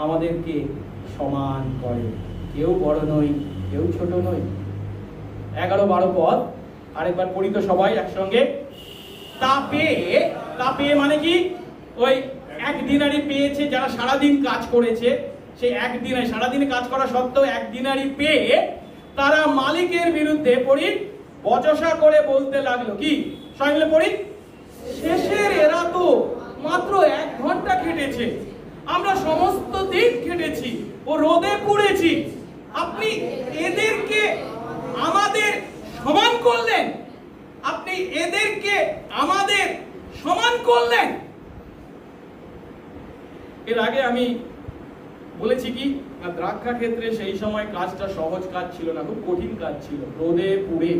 আমাদেরকে সমান করে। কেউ বড় নই, কেউ ছোট নই। 11-12 পদ আরেকবার পড়ি তো সবাই একসঙ্গে। তা পেয়ে মানে কি? ওই 1 দিনারি পেয়েছে যারা সারাদিন কাজ করেছে, সেই 1 দিনারি সারাদিন কাজ করা সত্ত্বেও 1 দিনারি পেয়ে তারা মালিকের বিরুদ্ধে পড়ি বচসা করে বলতে লাগলো। কি? সবাই মিলে পড়ি। শেষের এরা তো মাত্র 1 ঘন্টা খেটেছে, আমরা সমস্ত দিন খেটেছি ও রোদে পুড়েছি, আপনি এদেরকে আমাদের সমান করলেন, আপনি এদেরকে আমাদের সমান করলেন। এর আগে আমি বলেছি কি, দ্রাক্ষা ক্ষেত্রে সেই সময় কাজটা সহজ কাজ ছিল না, খুব কঠিন কাজ ছিল। রোদে পুড়ে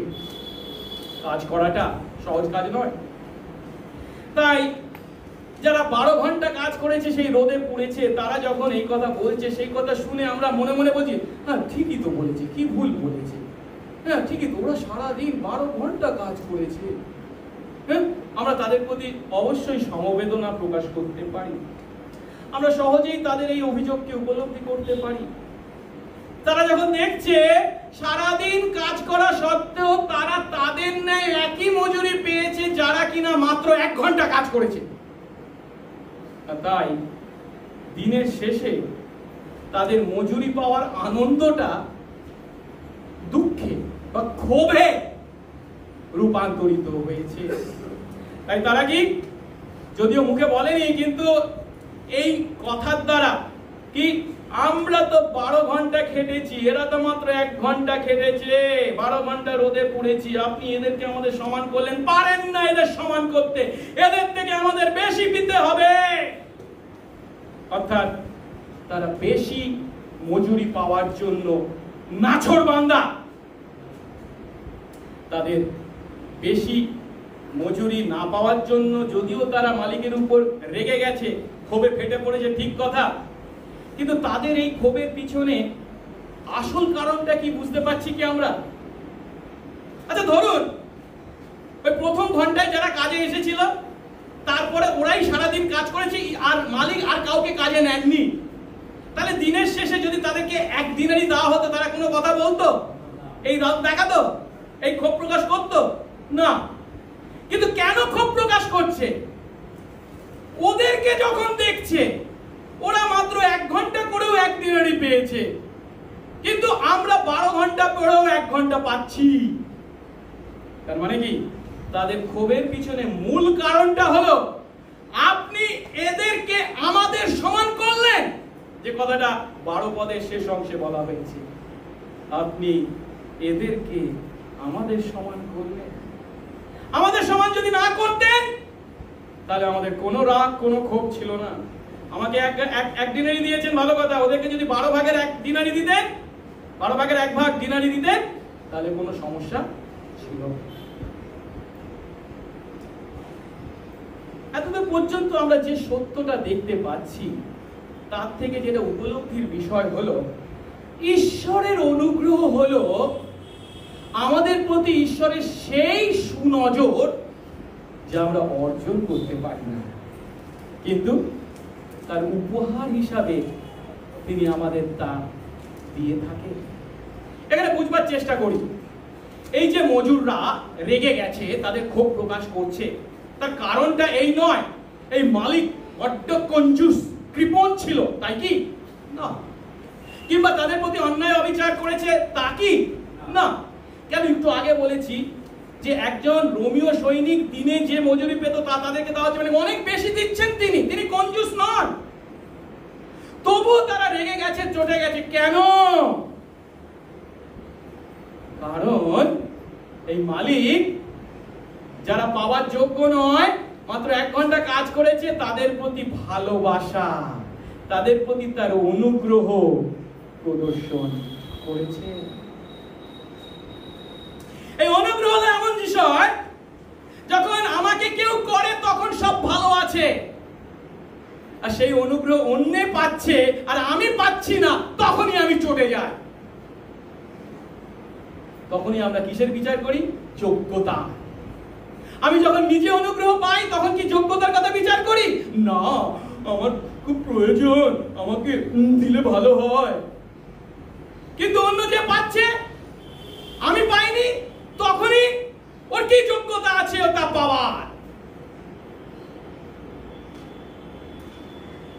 কাজ করাটা সহজ কাজ নয়। তাই যারা 12 ঘন্টা কাজ করেছে, সেই রোদে পুড়েছে, তারা যখন এই কথা বলছে, সেই কথা শুনে আমরা মনে মনে বলছি, হ্যাঁ ঠিকই তো বলেছে, কি ভুল বলেছে, হ্যাঁ ঠিকই তো, ওরা সারাদিন 12 ঘন্টা কাজ করেছে। হ্যাঁ, আমরা তাদের প্রতি অবশ্যই সমবেদনা প্রকাশ করতে পারি। আমরা সহজেই তাদের এই অভিযোগকে উপলব্ধি করতে পারি। তারা যখন দেখছে সারাদিন কাজ করা সত্ত্বেও তারা তাদের ন্যায় একই মজুরি পেয়েছে যারা কিনা মাত্র 1 ঘন্টা কাজ করেছে, তাই দিনের শেষে তাদের মজুরি পাওয়ার আনন্দটা দুঃখে বা ক্ষোভে রূপান্তরিত হয়েছে। তাই তারা কি, যদিও মুখে বলেনি, কিন্তু এই কথার দ্বারা কি আমরা তো 12 ঘন্টা খেটেছি, এরা তো মাত্র 1 ঘন্টা খেটেছে, 12 ঘন্টা রোদে পড়েছি, আপনি এদেরকে আমাদের সমান করলেন, পারেন না এদের সমান করতে, এদের থেকে আমাদের বেশি দিতে হবে। অর্থাৎ তারা বেশি মজুরি পাওয়ার জন্য নাছোড়বান্দা, তাদের বেশি মজুরি না পাওয়ার জন্য যদিও তারা মালিকের উপর রেগে গেছে, ক্ষোভে ফেটে পড়েছে, ঠিক কথা, কিন্তু তাদের এই ক্ষোভের পিছনে আসল কারণটা কি বুঝতে পারছি কি আমরা? আচ্ছা ধরুন ওই প্রথম ঘন্টায় যারা কাজে এসেছিল, তারপরে ওরাই সারাদিন কাজ করেছে আর মালিক আর কাউকে কাজে নেননি, তাহলে দিনের শেষে যদি তাদেরকে 1 দিনারি দেওয়া হতো, তারা কোনো কথা বলতো? এই রাত দেখাতো? এই ক্ষোভ প্রকাশ করতো না। কিন্তু কেন ক্ষোভ প্রকাশ করছে? ওদেরকে যখন দেখছে ওরা মাত্র 1 ঘন্টা করেও 1 দিনারি পেয়েছে, কিন্তু আমরা 12 ঘন্টা পরেও 1 ঘন্টা পাচ্ছি। তার মানে কি? তাদের ক্ষোভের পিছনে মূল কারণটা হলো আপনি এদেরকে আমাদের সমান করলেন, যে কথাটা 12 পদের শেষ অংশে বলা হয়েছে, আপনি এদেরকে আমাদের সমান করলেন। আমাদের সমান যদি না করতেন তাহলে আমাদের কোনো রাগ কোনো ক্ষোভ ছিল না। আমাকে 1 দিনারি দিয়েছেন, ভালো কথা, ওদেরকে যদি 12 ভাগের 1 দিনারি দিতেন, 12 ভাগের 1 ভাগ দিনারি দিতেন, তাহলে কোনো সমস্যা ছিল না। এতদূর পর্যন্ত আমরা যে সত্যটা দেখতে পাচ্ছি, তার থেকে যেটা উপলব্ধির বিষয় হলো ঈশ্বরের অনুগ্রহ হলো আমাদের প্রতি ঈশ্বরের সেই সুনজর যা আমরা অর্জন করতে পারি না, কিন্তু তার উপহার হিসাবে তিনি আমাদের তা দিয়ে থাকেন। এখানে বুঝবার চেষ্টা করি, এই যে মজুররা রেগে গেছে, তাদের ক্ষোভ প্রকাশ করছে, তার কারণটা এই নয় এই মালিক বড্ড কঞ্জুস কৃপণ ছিল তাই কি না, কিংবা তাদের প্রতি অন্যায় অবিচার করেছে তা কি না। কেন? একটু আগে বলেছি যে একজন রোমিও সৈনিক দিনে যে মজুরি পেত তা তাদেরকে দেওয়া হচ্ছে, মানে অনেক বেশি দিচ্ছেন তিনি কঞ্জুস নন। তবুও তারা রেগে গেছে, চটে গেছে। কেন? কারণ এই মালিক যারা পাওয়ার যোগ্য নয়, মাত্র 1 ঘন্টা কাজ করেছে, তাদের প্রতি ভালোবাসা, তাদের প্রতি তার অনুগ্রহ প্রদর্শন করেছে। এই অনুগ্রহ হলো এমন বিষয়, যখন আমাকে কেউ করে তখন সব ভালো আছে, আর সেই অনুগ্রহ অন্য পাচ্ছে আর আমি পাচ্ছি না, তখনই আমি চটে যাই। তখনই আমরা কিসের বিচার করি? যোগ্যতা। আমি যখন নিজে অনুগ্রহ পাই তখন কি যোগ্যতার কথা বিচার করি? না, আমার খুব প্রয়োজন, আমাকে দিলে ভালো হয়। কিন্তু অন্য যে পাচ্ছে আমি পাইনি, তখনই ওর কি যোগ্যতা আছে ওটা পাওয়ার?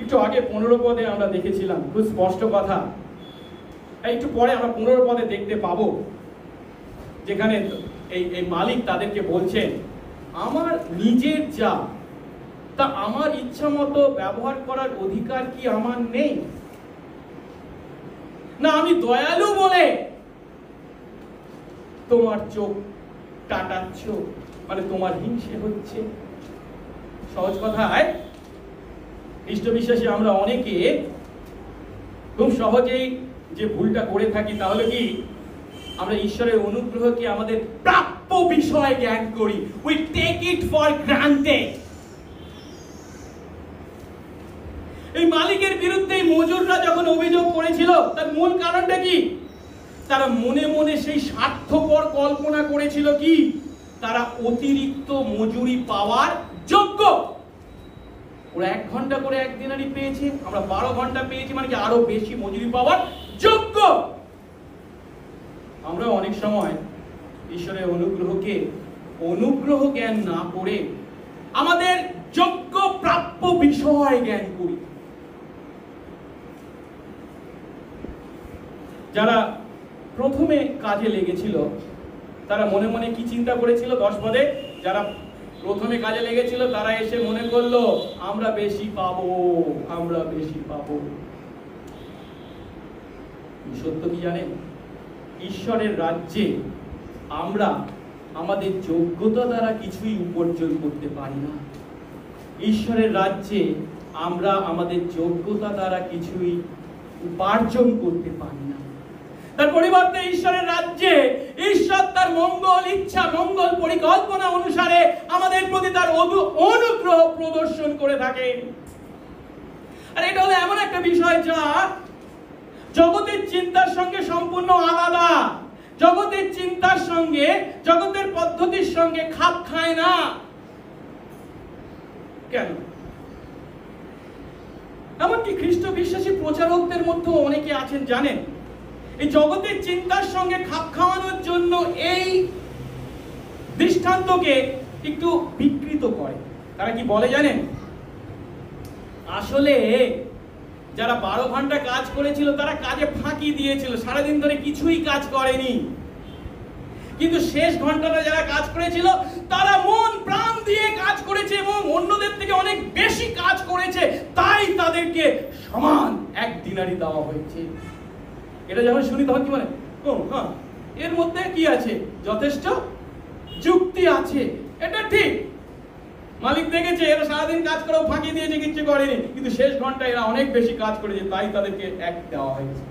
একটু আগে 15 পদে আমরা দেখেছিলাম খুব স্পষ্ট কথা, একটু পরে আমরা 15 পদে দেখতে পাবো, যেখানে এই মালিক তাদেরকে বলছেন, আমার নিজের যা তা আমার ইচ্ছা মতো ব্যবহার করার অধিকার কি আমার নেই? না আমি দয়ালু বলে তোমার চোখ টাটাচ্ছ, মানে তোমার হিংসে হচ্ছে? সহজ কথায় খ্রিস্ট বিশ্বাসী আমরা অনেকে খুব সহজেই যে ভুলটা করে থাকি, তাহলে কি আমরা ঈশ্বরের অনুগ্রহকে আমাদের প্রাপ্য বিষয় জ্ঞান করি। We take it for granted. এই মালিকের বিরুদ্ধে মজুররা যখন অভিযোগ করেছিল, তার মূল কারণটা কি? তারা মনে মনে সেই স্বার্থপর কল্পনা করেছিল কি তারা অতিরিক্ত মজুরি পাওয়ার যোগ্য। ওরা 1 ঘন্টা করে 1 দিনারি পেয়েছে, আমরা 12 ঘন্টা পেয়েছি, মানে কি আরো বেশি মজুরি পাওয়ার যোগ্য। আমরা অনেক সময় ঈশ্বরের অনুগ্রহকে অনুগ্রহ জ্ঞান না করে আমাদের যোগ্য প্রাপ্য বিষয় জ্ঞান করি। যারা প্রথমে কাজে লেগেছিল তারা মনে মনে কি চিন্তা করেছিল? 10 পদে যারা প্রথমে কাজে লেগেছিল তারা এসে মনে করলো আমরা বেশি পাবো, আমরা বেশি পাবো। সত্য কি জানেন? ঈশ্বরের রাজ্যে আমরা আমাদের যোগ্যতা দ্বারা কিছুই উপার্জন করতে পারি না। ঈশ্বরের রাজ্যে আমরা আমাদের যোগ্যতা দ্বারা কিছুই উপার্জন করতে পারি না। তার পরিবর্তে ঈশ্বরের রাজ্যে ঈশ্বর তার মঙ্গল ইচ্ছা, মঙ্গল পরিকল্পনা অনুসারে আমাদের প্রতি তার অনুগ্রহ প্রদর্শন করে থাকেন। আর এটা হলো এমন একটা বিষয় যা জগতের চিন্তার সঙ্গে সম্পূর্ণ আলাদা। জগতের চিন্তার সঙ্গে, জগতের পদ্ধতির সঙ্গে খাপ খায় না। কেন? এমনকি খ্রিস্ট বিশ্বাসী প্রচারকদের মধ্যে অনেকে আছেন জানেন, এই জগতের চিন্তার সঙ্গে খাপ খাওয়ানোর জন্য এই দৃষ্টান্তকে একটু বিকৃত করে। তারা কি বলে জানেন? আসলে যারা 12 ঘন্টা কাজ করেছিল তারা কাজে ফাঁকি দিয়েছিল, সারাদিন ধরে কিছুই কাজ করেনি। কিন্তু শেষ ঘন্টাটা যারা কাজ করেছিল তারা মন প্রাণ দিয়ে কাজ করেছে এবং অন্যদের থেকে অনেক বেশি কাজ করেছে, তাই তাদেরকে সমান 1 দিনারি দেওয়া হয়েছে। এটা যখন শুনি তখন কি মানে, ও হ্যাঁ, এর মধ্যে কি আছে? যথেষ্ট যুক্তি আছে, এটা ঠিক। মালিক দেখেছে এরা সারাদিন কাজ করেও ফাঁকি দিয়েছে, কিছু করেনি, কিন্তু শেষ ঘন্টায় এরা অনেক বেশি কাজ করেছে, তাই তাদেরকে 1 দেওয়া হয়েছে।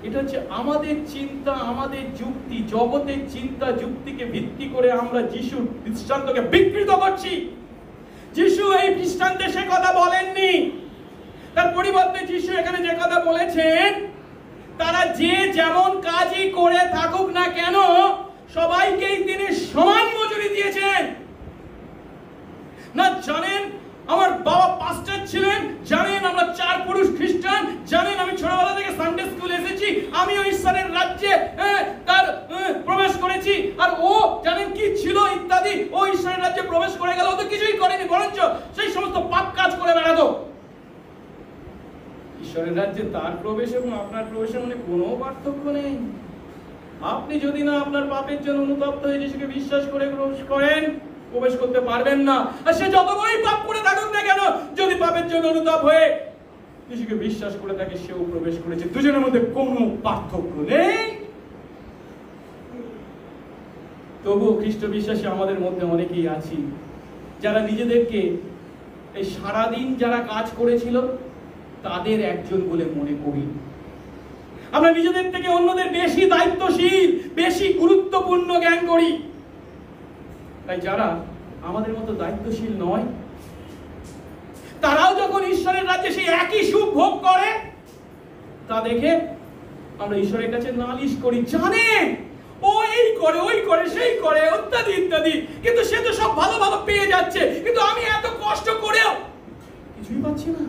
এটা হচ্ছে আমাদের চিন্তা, আমাদের যুক্তি, জগতের চিন্তা যুক্তিকে ভিত্তি করে আমরা যিশুর দৃষ্টান্তকে বিকৃত করছি। যিশু এই দৃষ্টান্তে সে কথা বলেননি। তার পরিবর্তে যিশু এখানে যে কথা বলেছেন, তারা যে যেমন কাজই করে থাকুক না কেন সবাইকেই তিনি সমান মজুরি দিয়েছেন। না জানেন আমার বাবা পাস্টার ছিলেন, জানেন আমরা 4 পুরুষ খ্রিস্টান, জানেন আমি ছোটবেলা থেকে সানডে স্কুল এসেছি, আমিও ঈশ্বরের রাজ্যে তার প্রবেশ করেছি, আর ও জানেন কি ছিল ইত্যাদি, ও ঈশ্বরের রাজ্যে প্রবেশ করে গেল, ও তো কিছুই করেনি, বরঞ্চ সেই সমস্ত পাপ কাজ করে বেড়াতো। ঈশ্বরের রাজ্যে তার প্রবেশ এবং আপনার প্রবেশের মধ্যে কোনো পার্থক্য নেই। আপনি যদি না আপনার পাপের জন্য অনুতপ্ত হয়ে যিশুকে বিশ্বাস করে প্রবেশ করেন, প্রবেশ করতে পারবেন না। আর সে যত বড়ই পাপ করে থাকুক না কেন, যদি পাপের জন্য অনুতাপ হয়ে যিশুকে বিশ্বাস করে থাকে, সেও প্রবেশ করেছে। দুজনের মধ্যে কোনো পার্থক্য নেই। তবুও খ্রিস্ট বিশ্বাসী আমাদের মধ্যে অনেকেই আছি যারা নিজেদেরকে এই সারাদিন যারা কাজ করেছিল তাদের একজন বলে মনে করি। আমরা নিজেদের থেকে অন্যদের বেশি দায়িত্বশীল, বেশি গুরুত্বপূর্ণ জ্ঞান করি। তাই যারা আমাদের মতো দায়িত্বশীল নয়, তারাও যখন ঈশ্বরের রাজ্যে সেই একই সুখ ভোগ করে, তা দেখে আমরা ঈশ্বরের কাছে নালিশ করি, জানেন ও এই করে, ওই করে, সেই করে, ইত্যাদি ইত্যাদি, কিন্তু সে তো সব ভালো ভালো পেয়ে যাচ্ছে, কিন্তু আমি এত কষ্ট করেও কিছুই পাচ্ছি না।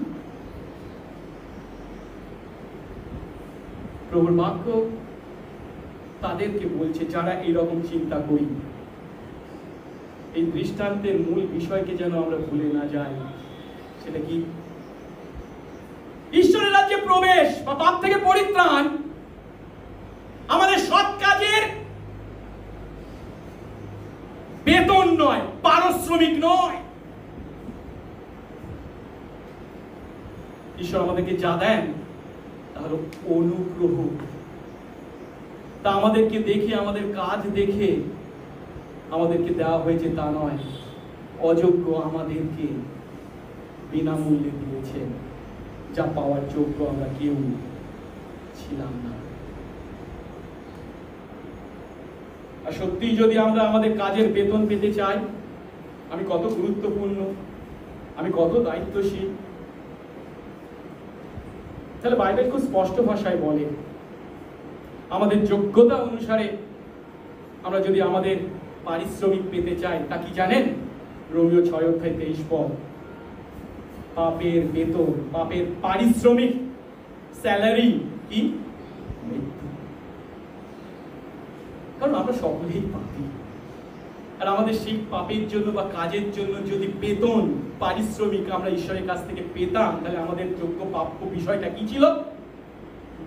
প্রভুর বাক্য তাদেরকে বলছে যারা এইরকম চিন্তা করি। এই দৃষ্টান্তের মূল বিষয়কে যেন আমরা ভুলে না যাই। সেটা কি? ঈশ্বরের রাজ্যে প্রবেশ বা পাপ থেকে পরিত্রাণ আমাদের সৎ কাজের বেতন নয়, পারিশ্রমিক নয়। ঈশ্বর আমাদেরকে যা দেন তা হলো অনুগ্রহ। তা আমাদেরকে দেখে, আমাদের কাজ দেখে আমাদেরকে দেওয়া হয়েছে তা নয়। অযোগ্য আমাদেরকে বিনামূল্যে দিয়েছেন, যা পাওয়ার যোগ্য আমরা কেউ ছিলাম না। আর সত্যি যদি আমরা আমাদের কাজের বেতন পেতে চাই, আমি কত গুরুত্বপূর্ণ, আমি কত দায়িত্বশীল, তাহলে বাইবেল খুব স্পষ্ট ভাষায় বলে আমাদের যোগ্যতা অনুসারে আমরা যদি আমাদের পারিশ্রমিক পেতে চাই, তা কি জানেন? রোমীয় 6:23 পাপের বেতন, পাপের পারিশ্রমিক, স্যালারি কি? মৃত্যু। কারণ আমরা সকলেই পাপী, আর আমাদের সেই পাপের জন্য বা কাজের জন্য যদি বেতন, পারিশ্রমিক আমরা ঈশ্বরের কাছ থেকে পেতাম, তাহলে আমাদের যোগ্য প্রাপ্য বিষয়টা কি ছিল?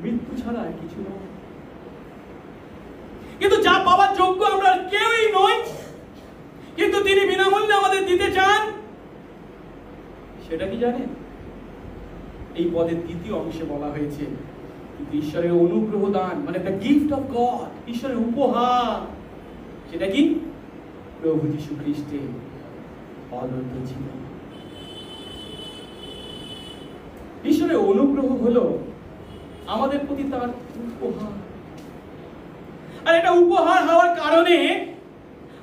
মৃত্যু ছাড়া আর কিছু নয়। কিন্তু যা পাওয়ার যোগ্য আমরা কেউই নই, কিন্তু তিনি বিনামূল্যে আমাদের দিতে চান, সেটা কি জানেন? এই পদের দ্বিতীয় অংশে বলা হয়েছে কিন্তু ঈশ্বরের অনুগ্রহ দান মানে দ্য গিফট অফ গড, ঈশ্বরের উপহার, সেটা কি? প্রভু যীশু খ্রিস্টের অনন্ত জীবন। ঈশ্বরের অনুগ্রহ হলো আমাদের প্রতি তার উপহার। আর এটা উপহার হওয়ার কারণে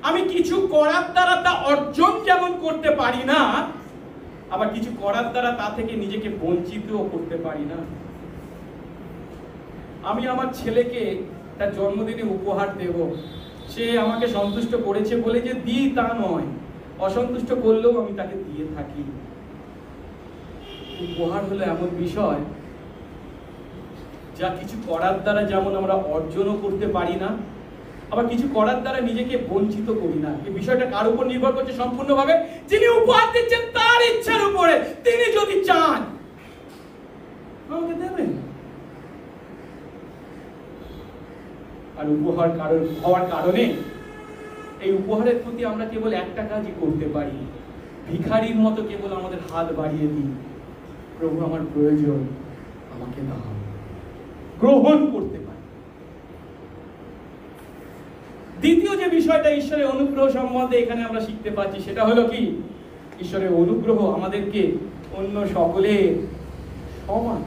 আমি কিছু করার দ্বারা তা অর্জন যেমন করতে পারি না, আবার কিছু করার দ্বারা তা থেকে নিজেকে বঞ্চিতও করতে পারি না। আমি আমার ছেলেকে তার জন্মদিনে উপহার দেব, সে আমাকে সন্তুষ্ট করেছে বলে যে দিই তা নয়, অসন্তুষ্ট করলেও আমি তাকে দিয়ে থাকি। উপহার হলো এমন বিষয় যা কিছু করার দ্বারা যেমন আমরা অর্জনও করতে পারি না, আবার কিছু করার দ্বারা নিজেকে বঞ্চিত করি না। এই বিষয়টা কার উপর নির্ভর করছে? সম্পূর্ণভাবে যিনি উপহার দিচ্ছেন তার ইচ্ছার উপরে। তিনি যদি চান আমাকে দেবেন। আর উপহার হওয়ার কারণে এই উপহারের প্রতি আমরা কেবল একটা কাজই করতে পারি, ভিখারির মতো কেবল আমাদের হাত বাড়িয়ে দিই, প্রভু আমার প্রয়োজন, আমাকে দাও, গ্রহণ করতে পারি। দ্বিতীয় যে বিষয়টা ঈশ্বরের অনুগ্রহ সম্বন্ধে এখানে আমরা শিখতে পাচ্ছি সেটা হলো কি? ঈশ্বরের অনুগ্রহ আমাদেরকে অন্য সকলের সমান।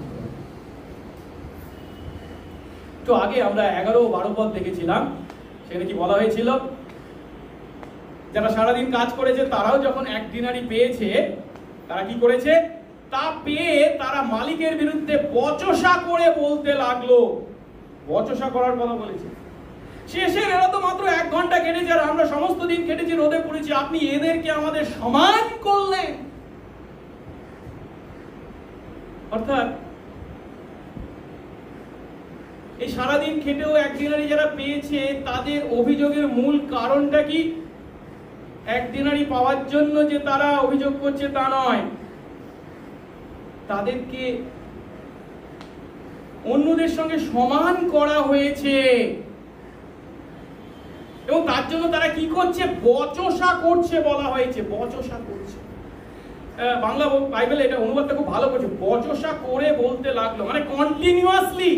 তো আগে আমরা 11 ও 12 পদ দেখেছিলাম, সেখানে কি বলা হয়েছিল? যারা সারাদিন কাজ করেছে তারাও যখন 1 দিনারি পেয়েছে, তারা কি করেছে? তা পেয়ে তারা মালিকের বিরুদ্ধে বচসা করে বলতে লাগলো। বচসা করার কথা বলেছে। শেষে এরা তো মাত্র 1 ঘন্টা কেটেছে আর আমরা সমস্ত দিন কেটেছি, রোদে পড়েছি, আপনি এদেরকে আমাদের সমান করলেন। অর্থাৎ এই সারাদিন খেটেও 1 দিনারি যারা পেয়েছে তাদের অভিযোগের মূল কারণটা কি? 1 দিনারি পাওয়ার জন্য যে তারা অভিযোগ করছে তা নয়, তাদেরকে অন্যদের সঙ্গে সমান করা হয়েছে এবং তার জন্য তারা কি করছে? বচসা করছে বলা হয়েছে। বচসা করছে, বাংলা বাইবেলে এটা অনুবাদটা খুব ভালো করছে, বচসা করে বলতে লাগলো, মানে কন্টিনিউয়াসলি।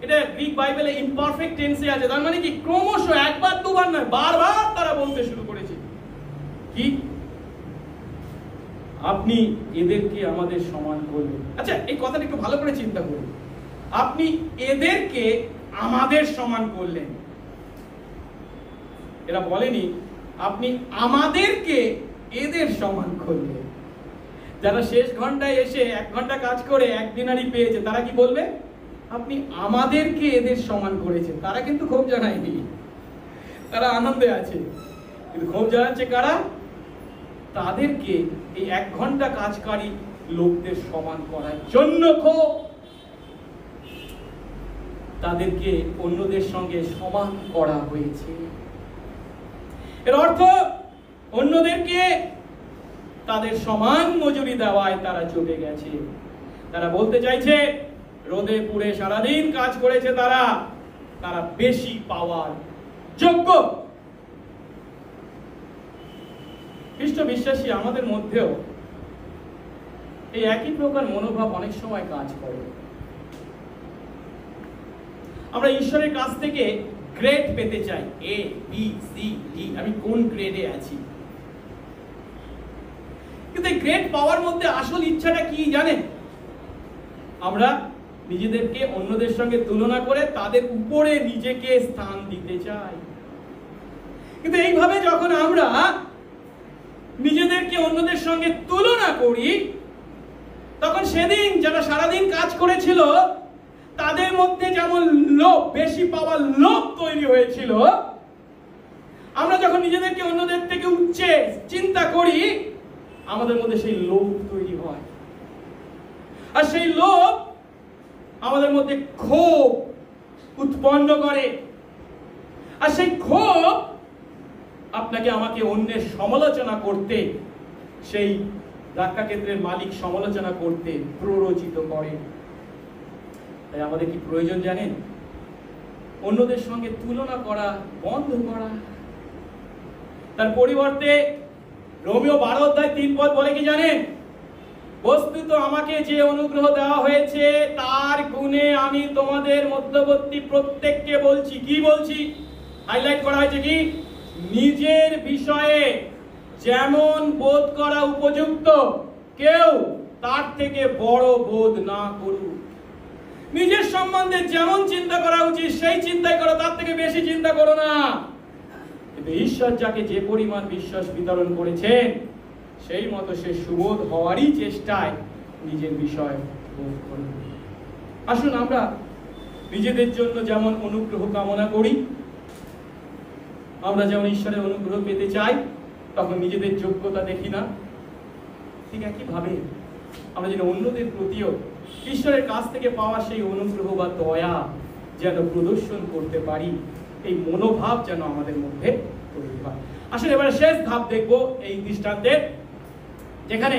এটা গ্রিক বাইবেলে ইমপারফেক্ট টেন্সে আছে, তার মানে কি ক্রমশ, একবার দুবার নয়, বারবার তারা বলতে শুরু করেছে কি? আপনি এদেরকে আমাদের সমান করলেন। আচ্ছা, এই কথাটা একটু ভালো করে চিন্তা করুন। আপনি এদেরকে আমাদের সমান করলেন। এরা বলেনি আপনি আমাদেরকে এদের সমান করলেন। যারা শেষ ঘন্টায় এসে 1 ঘন্টা কাজ করে 1 দিনারি পেয়েছে, তারা কি বলবে? আপনি আমাদেরকে এদের সমান করেছেন। তারা কিন্তু ক্ষোভ জানায়নি, তারা আনন্দে আছে। কিন্তু ক্ষোভ জানাচ্ছে কারা? তাদেরকে এই 1 ঘন্টা কাজকারী লোকদের সমান করার জন্য ক্ষোভ। তাদেরকে অন্যদের সঙ্গে সমান করা হয়েছে। এর অর্থ অন্যদেরকে তাদের সমান মজুরি দেওয়ায় তারা চটে গেছে। তারা বলতে চাইছে রোদে পুড়ে সারাদিন কাজ করেছে তারা, তারা বেশি পাওয়ার যোগ্য। খ্রিস্ট বিশ্বাসী আমাদের মধ্যেও এই একই প্রকার মনোভাব অনেক সময় কাজ করে। আমরা ঈশ্বরের কাছ থেকে গ্রেড পেতে চাই, A, B, C, D, আমি কোন গ্রেডে আছি। কিন্তু এই গ্রেড পাওয়ার মধ্যে আসল ইচ্ছাটা কি জানেন? আমরা নিজেদেরকে অন্যদের সঙ্গে তুলনা করে তাদের উপরে নিজেকে স্থান দিতে চাই। কিন্তু এইভাবে যখন আমরা নিজেদেরকে অন্যদের সঙ্গে তুলনা করি, তখন সেদিন যারা সারাদিন কাজ করেছিল তাদের মধ্যে যেমন লোভ, বেশি পাওয়ার লোভ তৈরি হয়েছিল, আমরা যখন নিজেদেরকে অন্যদের থেকে উচ্চে চিন্তা করি, আমাদের মধ্যে সেই লোভ তৈরি হয়। আর সেই লোভ আমাদের মধ্যে ক্ষোভ উৎপন্ন করে। আর সেই ক্ষোভ আপনাকে আমাকে অন্যের সমালোচনা করতে, সেই ধাক্কাক্ষেত্রের মালিক সমালোচনা করতে প্ররোচিত করে। তাই আমাদের কি প্রয়োজন জানেন? অন্যদের সঙ্গে তুলনা করা বন্ধ করা। তার পরিবর্তে রোমীয় 12 অধ্যায় 3 পদ বলে কি জানেন? বস্তুত আমাকে যে অনুগ্রহ দেওয়া হয়েছে তার গুণে আমি তোমাদের মধ্যবর্তী প্রত্যেককে বলছি। কি বলছি? হাইলাইট করা হয়েছে কি? নিজের বিষয়ে যেমন বোধ করা উপযুক্ত কেউ তার থেকে বড় বোধ না করুক। নিজের সম্বন্ধে যেমন চিন্তা করা উচিত সেই চিন্তাই করো, তার থেকে বেশি চিন্তা করো না। কিন্তু ঈশ্বর যাকে যে পরিমাণ বিশ্বাস বিতরণ করেছেন সেই মতো সে সুবোধ হওয়ারই চেষ্টায় নিজের বিষয় বোধ করুন। আসুন আমরা নিজেদের জন্য যেমন অনুগ্রহ কামনা করি, আমরা যেমন ঈশ্বরের অনুগ্রহ পেতে চাই, তখন নিজেদের যোগ্যতা দেখি না, ঠিক একইভাবে আমরা যেন অন্যদের প্রতিও ঈশ্বরের কাছ থেকে পাওয়া সেই অনুগ্রহ বা দয়া যেন প্রদর্শন করতে পারি, এই মনোভাব যেন আমাদের মধ্যে তৈরি হয়। আসলে এবারে শেষ ধাপ দেখব এই দৃষ্টান্তে, যেখানে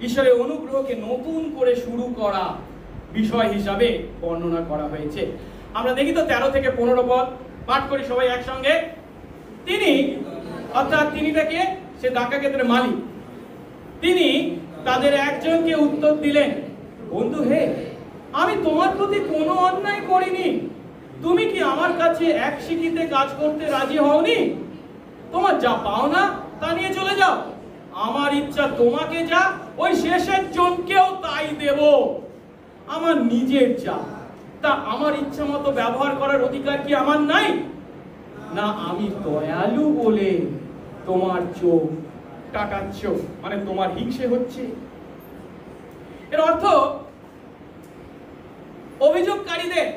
ঈশ্বরের অনুগ্রহকে নতুন করে শুরু করা বিষয় হিসাবে বর্ণনা করা হয়েছে। আমরা দেখি তো 13 থেকে 15 পদ পাঠ করি সবাই একসঙ্গে। তিনি, অর্থাৎ তিনিটাকে, সে ডাকা ক্ষেত্রের মালিক, তিনি তাদের একজনকে উত্তর দিলেন, বন্ধু হে, আমি তোমার প্রতি কোনো অন্যায় করিনি। তুমি কি আমার কাছে এক সিকিতে কাজ করতে রাজি হওনি? তোমার যা পাও না তা নিয়ে চলে যাও। আমার ইচ্ছা তোমাকে যা, ওই শেষের জনকেও তাই দেব। আমার নিজের যা তা আমার ইচ্ছা মতো ব্যবহার করার অধিকার কি আমার নাই? না আমি দয়ালু বলে তোমার চোখ টাকাচ্ছ, মানে তোমার হিংসে হচ্ছে? এর অর্থ, অভিযোগকারীদের,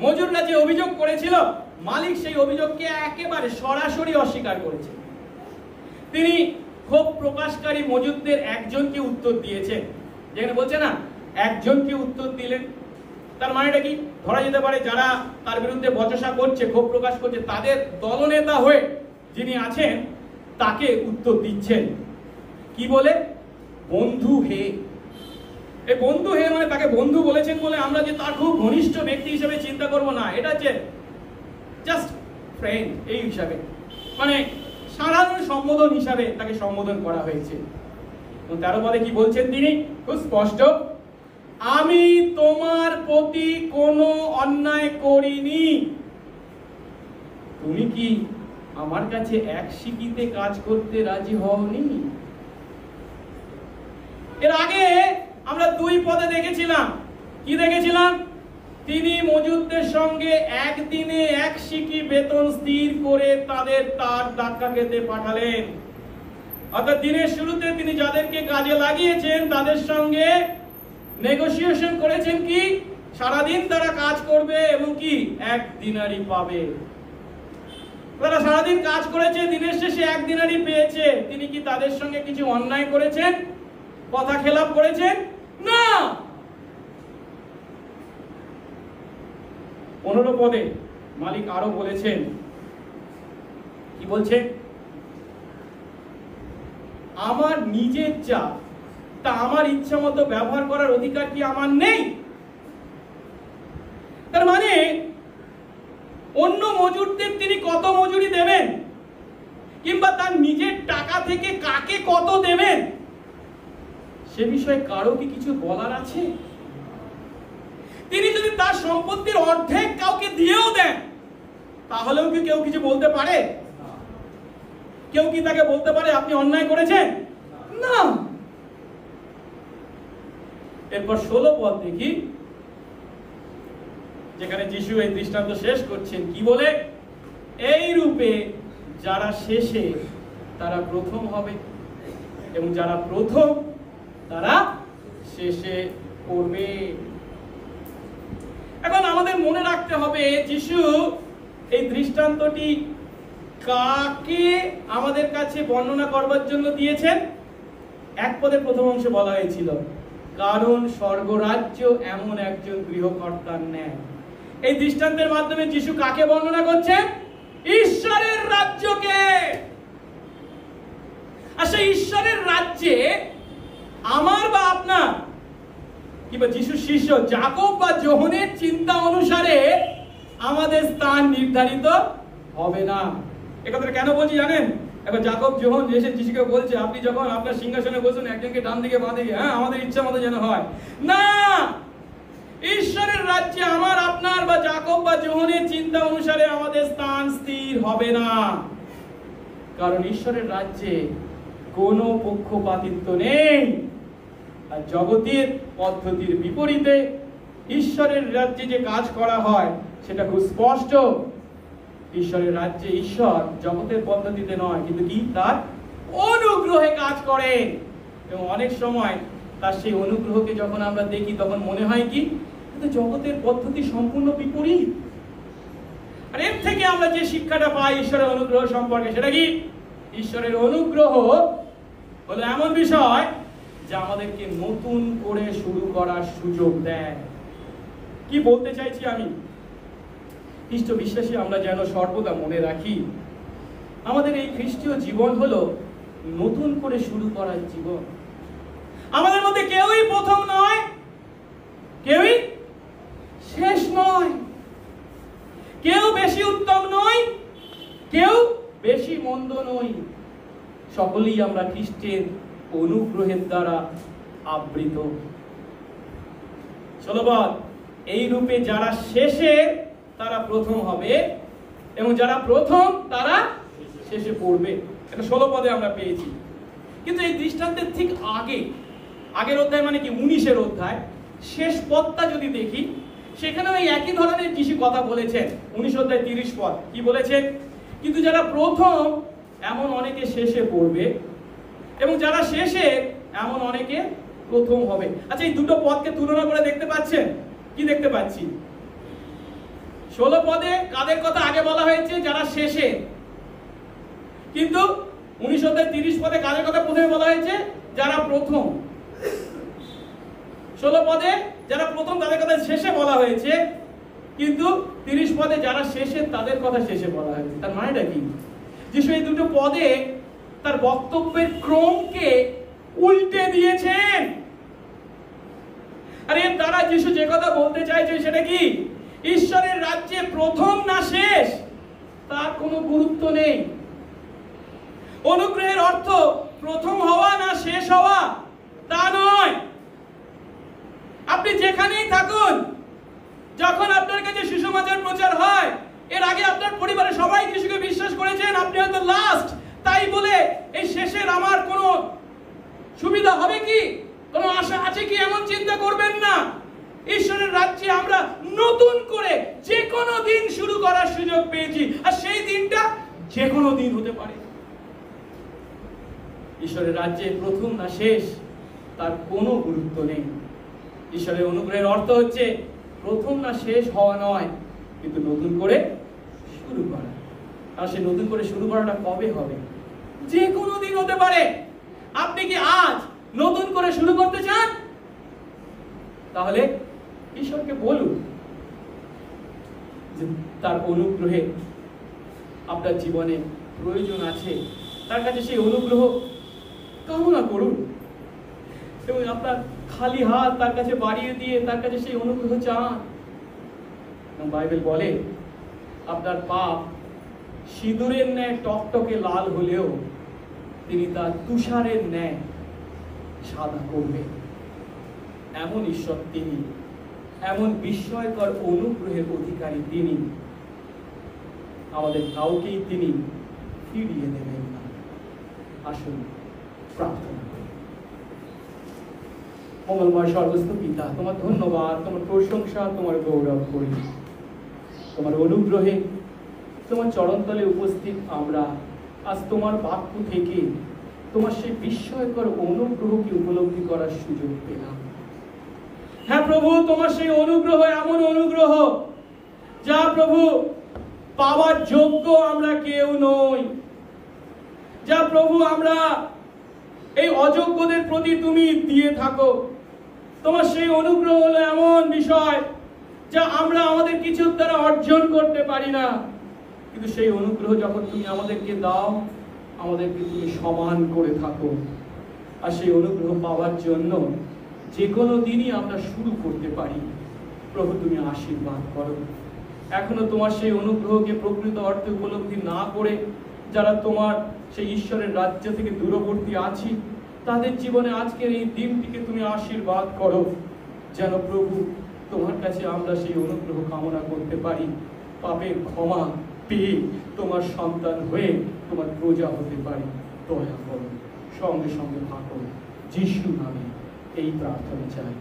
মজুররা যে অভিযোগ করেছিল, মালিক সেই অভিযোগকে একেবারে সরাসরি অস্বীকার করেছে। তিনি ক্ষোভ প্রকাশকারী মজুরদের একজনকে উত্তর দিয়েছেন। যেখানে বলছে না একজনকে উত্তর দিলেন, তার মানেটা কি? ধরা যেতে পারে যারা তার বিরুদ্ধে বচসা করছে, ক্ষোভ প্রকাশ করছে, তাদের দলনেতা হয়ে যিনি আছেন তাকে উত্তর দিচ্ছেন। কি বলে? বন্ধু হে। এই বন্ধু হে মানে তাকে বন্ধু বলেছেন বলে আমরা যে তার খুব ঘনিষ্ঠ ব্যক্তি হিসেবে চিন্তা করব না, এটা হচ্ছে জাস্ট ফ্রেন্ড, এই হিসাবে, মানে সাধারণ সম্বোধন হিসাবে তাকে সম্বোধন করা হয়েছে। 13 পদে কি বলছেন তিনি? খুব স্পষ্ট, আমি তোমার প্রতি কোনো অন্যায় করিনি। তুমি কি আমার কাছে এক সিকিতে কাজ করতে রাজি হওনি? এর আগে আমরা 2 পদে দেখেছিলাম, কি দেখেছিলাম? তিনি মজুরদের সঙ্গে একদিনে 1 সিকি বেতন স্থির করে তাদের তার ডাক্কা খেতে পাঠালেন। অর্থাৎ দিনের শুরুতে তিনি যাদেরকে কাজে লাগিয়েছেন তাদের সঙ্গে নেগোসিয়েশন করেছেন কি সারাদিন তারা কাজ করবে এবং কি 1 দিনারি পাবে। তারা সারাদিন কাজ করেছে, দিনের শেষে 1 দিনারি পেয়েছে। তিনি কি তাদের সঙ্গে কিছু অন্যায় করেছেন, কথা খেলাপ করেছেন? না। 15 পদে মালিক আরো বলেছেন, কি বলছেন? আমার নিজের যা তা আমার ইচ্ছা মতো ব্যবহার করার অধিকার কি আমার নেই? তার মানে অন্য মজুরদের তিনি কত মজুরি দেবেন, কিংবা তার নিজের টাকা থেকে কাকে কত দেবেন, সে বিষয়ে কারো কি কিছু বলার আছে? তিনি যদি তার সম্পত্তির অর্ধেক কাউকে দিয়েও দেন, তাহলেও কি কেউ কিছু বলতে পারে? কেউ কি তাকে বলতে পারে আপনি অন্যায় করেছেন? না। এরপর 16 পদ দেখি, যেখানে যিশু এই দৃষ্টান্ত শেষ করছেন। কি বলে? এই রূপে যারা শেষে তারা প্রথম হবে, এবং যারা প্রথম তারা শেষে করবে। এখন আমাদের মনে রাখতে হবে, যিশু এই দৃষ্টান্তটি কাকে আমাদের কাছে বর্ণনা করবার জন্য দিয়েছেন? 1 পদে প্রথম অংশে বলা হয়েছিল, কারণ স্বর্গরাজ্য এমন একজন গৃহকর্তার ন্যায়। এই দৃষ্টান্তের মাধ্যমে যিশু কাকে বর্ণনা করছেন? ঈশ্বরের রাজ্যকে। আর সেই ঈশ্বরের রাজ্যে আমার বা আপনার কিংবা যিশুর শিষ্য যাকব বা যোহনের চিন্তা অনুসারে আমাদের স্থান নির্ধারিত হবে না। একথা কেন বলছি জানেন? এবার যাকব যখন এসে যিশুকে বলছে, আপনি যখন আপনার সিংহাসনে বসুন, একজনকে ডান দিকে বাঁ দিকে, হ্যাঁ আমাদের ইচ্ছা মতো যেন হয় না। ঈশ্বরের রাজ্যে আমার আপনার বা যাকব বা যোহনের চিন্তা অনুসারে আমাদের স্থান স্থির হবে না। কারণ ঈশ্বরের রাজ্যে কোনো পক্ষপাতিত্ব নেই। আর জগতের পদ্ধতির বিপরীতে ঈশ্বরের রাজ্যে যে কাজ করা হয় সেটা খুব স্পষ্ট। ঈশ্বরের রাজ্যে ঈশ্বর জগতের পদ্ধতিতে নয়, কিন্তু কি তার অনুগ্রহে কাজ করে। এবং অনেক সময় তার সেই অনুগ্রহকে যখন আমরা দেখি তখন মনে হয় কি কিন্তু জগতের পদ্ধতি সম্পূর্ণ বিপরীত। আর এর থেকে আমরা যে শিক্ষাটা পাই ঈশ্বরের অনুগ্রহ সম্পর্কে, সেটা কি? ঈশ্বরের অনুগ্রহ হলো এমন বিষয় যা আমাদেরকে নতুন করে শুরু করার সুযোগ দেয়। কি বলতে চাইছি আমি? খ্রিস্ট বিশ্বাসী আমরা যেন সর্বদা মনে রাখি, আমাদের এই খ্রিস্টীয় জীবন হলো নতুন করে শুরু করার জীবন। আমাদের মধ্যে কেউই প্রথম নয়, কেউই শেষ নয়, কেউ বেশি উত্তম নয়, কেউ বেশি মন্দ নই। সকলেই আমরা খ্রিস্টের অনুগ্রহের দ্বারা আবৃত। 16 পদ, এই রূপে যারা শেষে তারা প্রথম হবে এবং যারা প্রথম তারা শেষে পড়বে। এটা 16 পদে আমরা পেয়েছি। কিন্তু এই দৃষ্টান্তের ঠিক আগের অধ্যায় মানে কি 19-এর অধ্যায় শেষ পদটা যদি দেখি, সেখানেও এই একই ধরনের যিশু কথা বলেছেন। 19 অধ্যায় 30 পদ কি বলেছেন? কিন্তু যারা প্রথম এমন অনেকে শেষে পড়বে এবং যারা শেষে এমন অনেকে প্রথম হবে। আচ্ছা, এই দুটো পদকে তুলনা করে দেখতে পাচ্ছেন? কি দেখতে পাচ্ছি? 16 পদে কাদের কথা আগে বলা হয়েছে? যারা শেষে। কিন্তু 19 অধ্যায় 30 পদে কাদের কথা প্রথমে বলা হয়েছে? যারা প্রথম। 16 পদে যারা প্রথম তাদের কথা শেষে বলা হয়েছে, কিন্তু 30 পদে যারা শেষে তাদের কথা শেষে বলা হয়েছে। তার মানেটা কি? যিশু এই দুটো পদে তার বক্তব্যের ক্রমকে উল্টে দিয়েছেন। আর এর দ্বারা যিশু যে কথা বলতে চাইছে সেটা কি? ঈশ্বরের রাজ্যে প্রথম না শেষ তার কোনো গুরুত্ব নেই। অনুগ্রহের অর্থ প্রথম হওয়া না শেষ হওয়া তা নয়। আপনি যেখানেই থাকুন, যখন আপনার কাছে সুসমাচার প্রচার হয়, এর আগে আপনার পরিবারের সবাই যিশুকে বিশ্বাস করেছেন, আপনি হয়তো লাস্ট, তাই বলে এই শেষের আমার কোনো সুবিধা হবে কি, কোনো আশা আছে কি, এমন চিন্তা করবেন না। ঈশ্বরের রাজ্যে আমরা নতুন করে যে কোনো দিন শুরু করার সুযোগ পেয়েছি, আর সেই দিনটা যে কোনো দিন হতে পারে। ঈশ্বরের রাজ্যে প্রথম না শেষ তার কোনো গুরুত্ব নেই। ঈশ্বরের অনুগ্রহের অর্থ হচ্ছে প্রথম না শেষ হওয়া নয়, কিন্তু নতুন করে শুরু করা। আর সেই নতুন করে শুরু করাটা কবে হবে? যে কোনো দিন হতে পারে। আপনি কি আজ নতুন করে শুরু করতে চান? তাহলে ঈশ্বরকে বলুন যে তার অনুগ্রহে আপনার জীবনে প্রয়োজন আছে। তার কাছে সেই অনুগ্রহ কামনা করুন এবং আপনার খালি হাত তার কাছে বাড়িয়ে দিয়ে তার কাছে সেই অনুগ্রহ চান। বাইবেল বলে আপনার পাপ সিঁদুরের ন্যায় টকটকে লাল হলেও তিনি তার তুষারের ন্যায় সাদা করবেন। এমন ঈশ্বর তিনি, এমন বিস্ময়কর অনুগ্রহের অধিকারী তিনি। আমাদের কাউকেই তিনি ফিরিয়ে দেবেন না। আসুন প্রার্থনা করি। মঙ্গলময় সর্বস্থ পিতা, তোমার ধন্যবাদ, তোমার প্রশংসা, তোমার গৌরব করি। তোমার অনুগ্রহে তোমার চরণতলে উপস্থিত আমরা আজ তোমার বাক্য থেকে তোমার সেই বিস্ময়কর অনুগ্রহকে উপলব্ধি করার সুযোগ পেলাম। হ্যাঁ প্রভু, তোমার সেই অনুগ্রহ এমন অনুগ্রহ যা প্রভু পাওয়ার যোগ্য আমরা কেউ নই। যা প্রভু আমরা এই অযোগ্যদের প্রতি তুমি দিয়ে থাকো। তোমার সেই অনুগ্রহ হলো এমন বিষয় যা আমরা আমাদের কিছুর দ্বারা অর্জন করতে পারি না, কিন্তু সেই অনুগ্রহ যখন তুমি আমাদেরকে দাও, আমাদেরকে তুমি সমান করে থাকো। আর সেই অনুগ্রহ পাওয়ার জন্য যে কোনো দিনই আমরা শুরু করতে পারি। প্রভু তুমি আশীর্বাদ করো। এখনো তোমার সেই অনুগ্রহকে প্রকৃত অর্থে উপলব্ধি না করে যারা তোমার সেই ঈশ্বরের রাজ্য থেকে দূরবর্তী আছি, তাদের জীবনে আজকের এই দিনটিকে তুমি আশীর্বাদ করো, যেন প্রভু তোমার কাছে আমরা সেই অনুগ্রহ কামনা করতে পারি, পাপের ক্ষমা পেয়ে তোমার সন্তান হয়ে তোমার প্রজা হতে পারি। দয়া করো, সঙ্গে সঙ্গে থাকো, যিশু নামে এই প্রার্থনা চাই।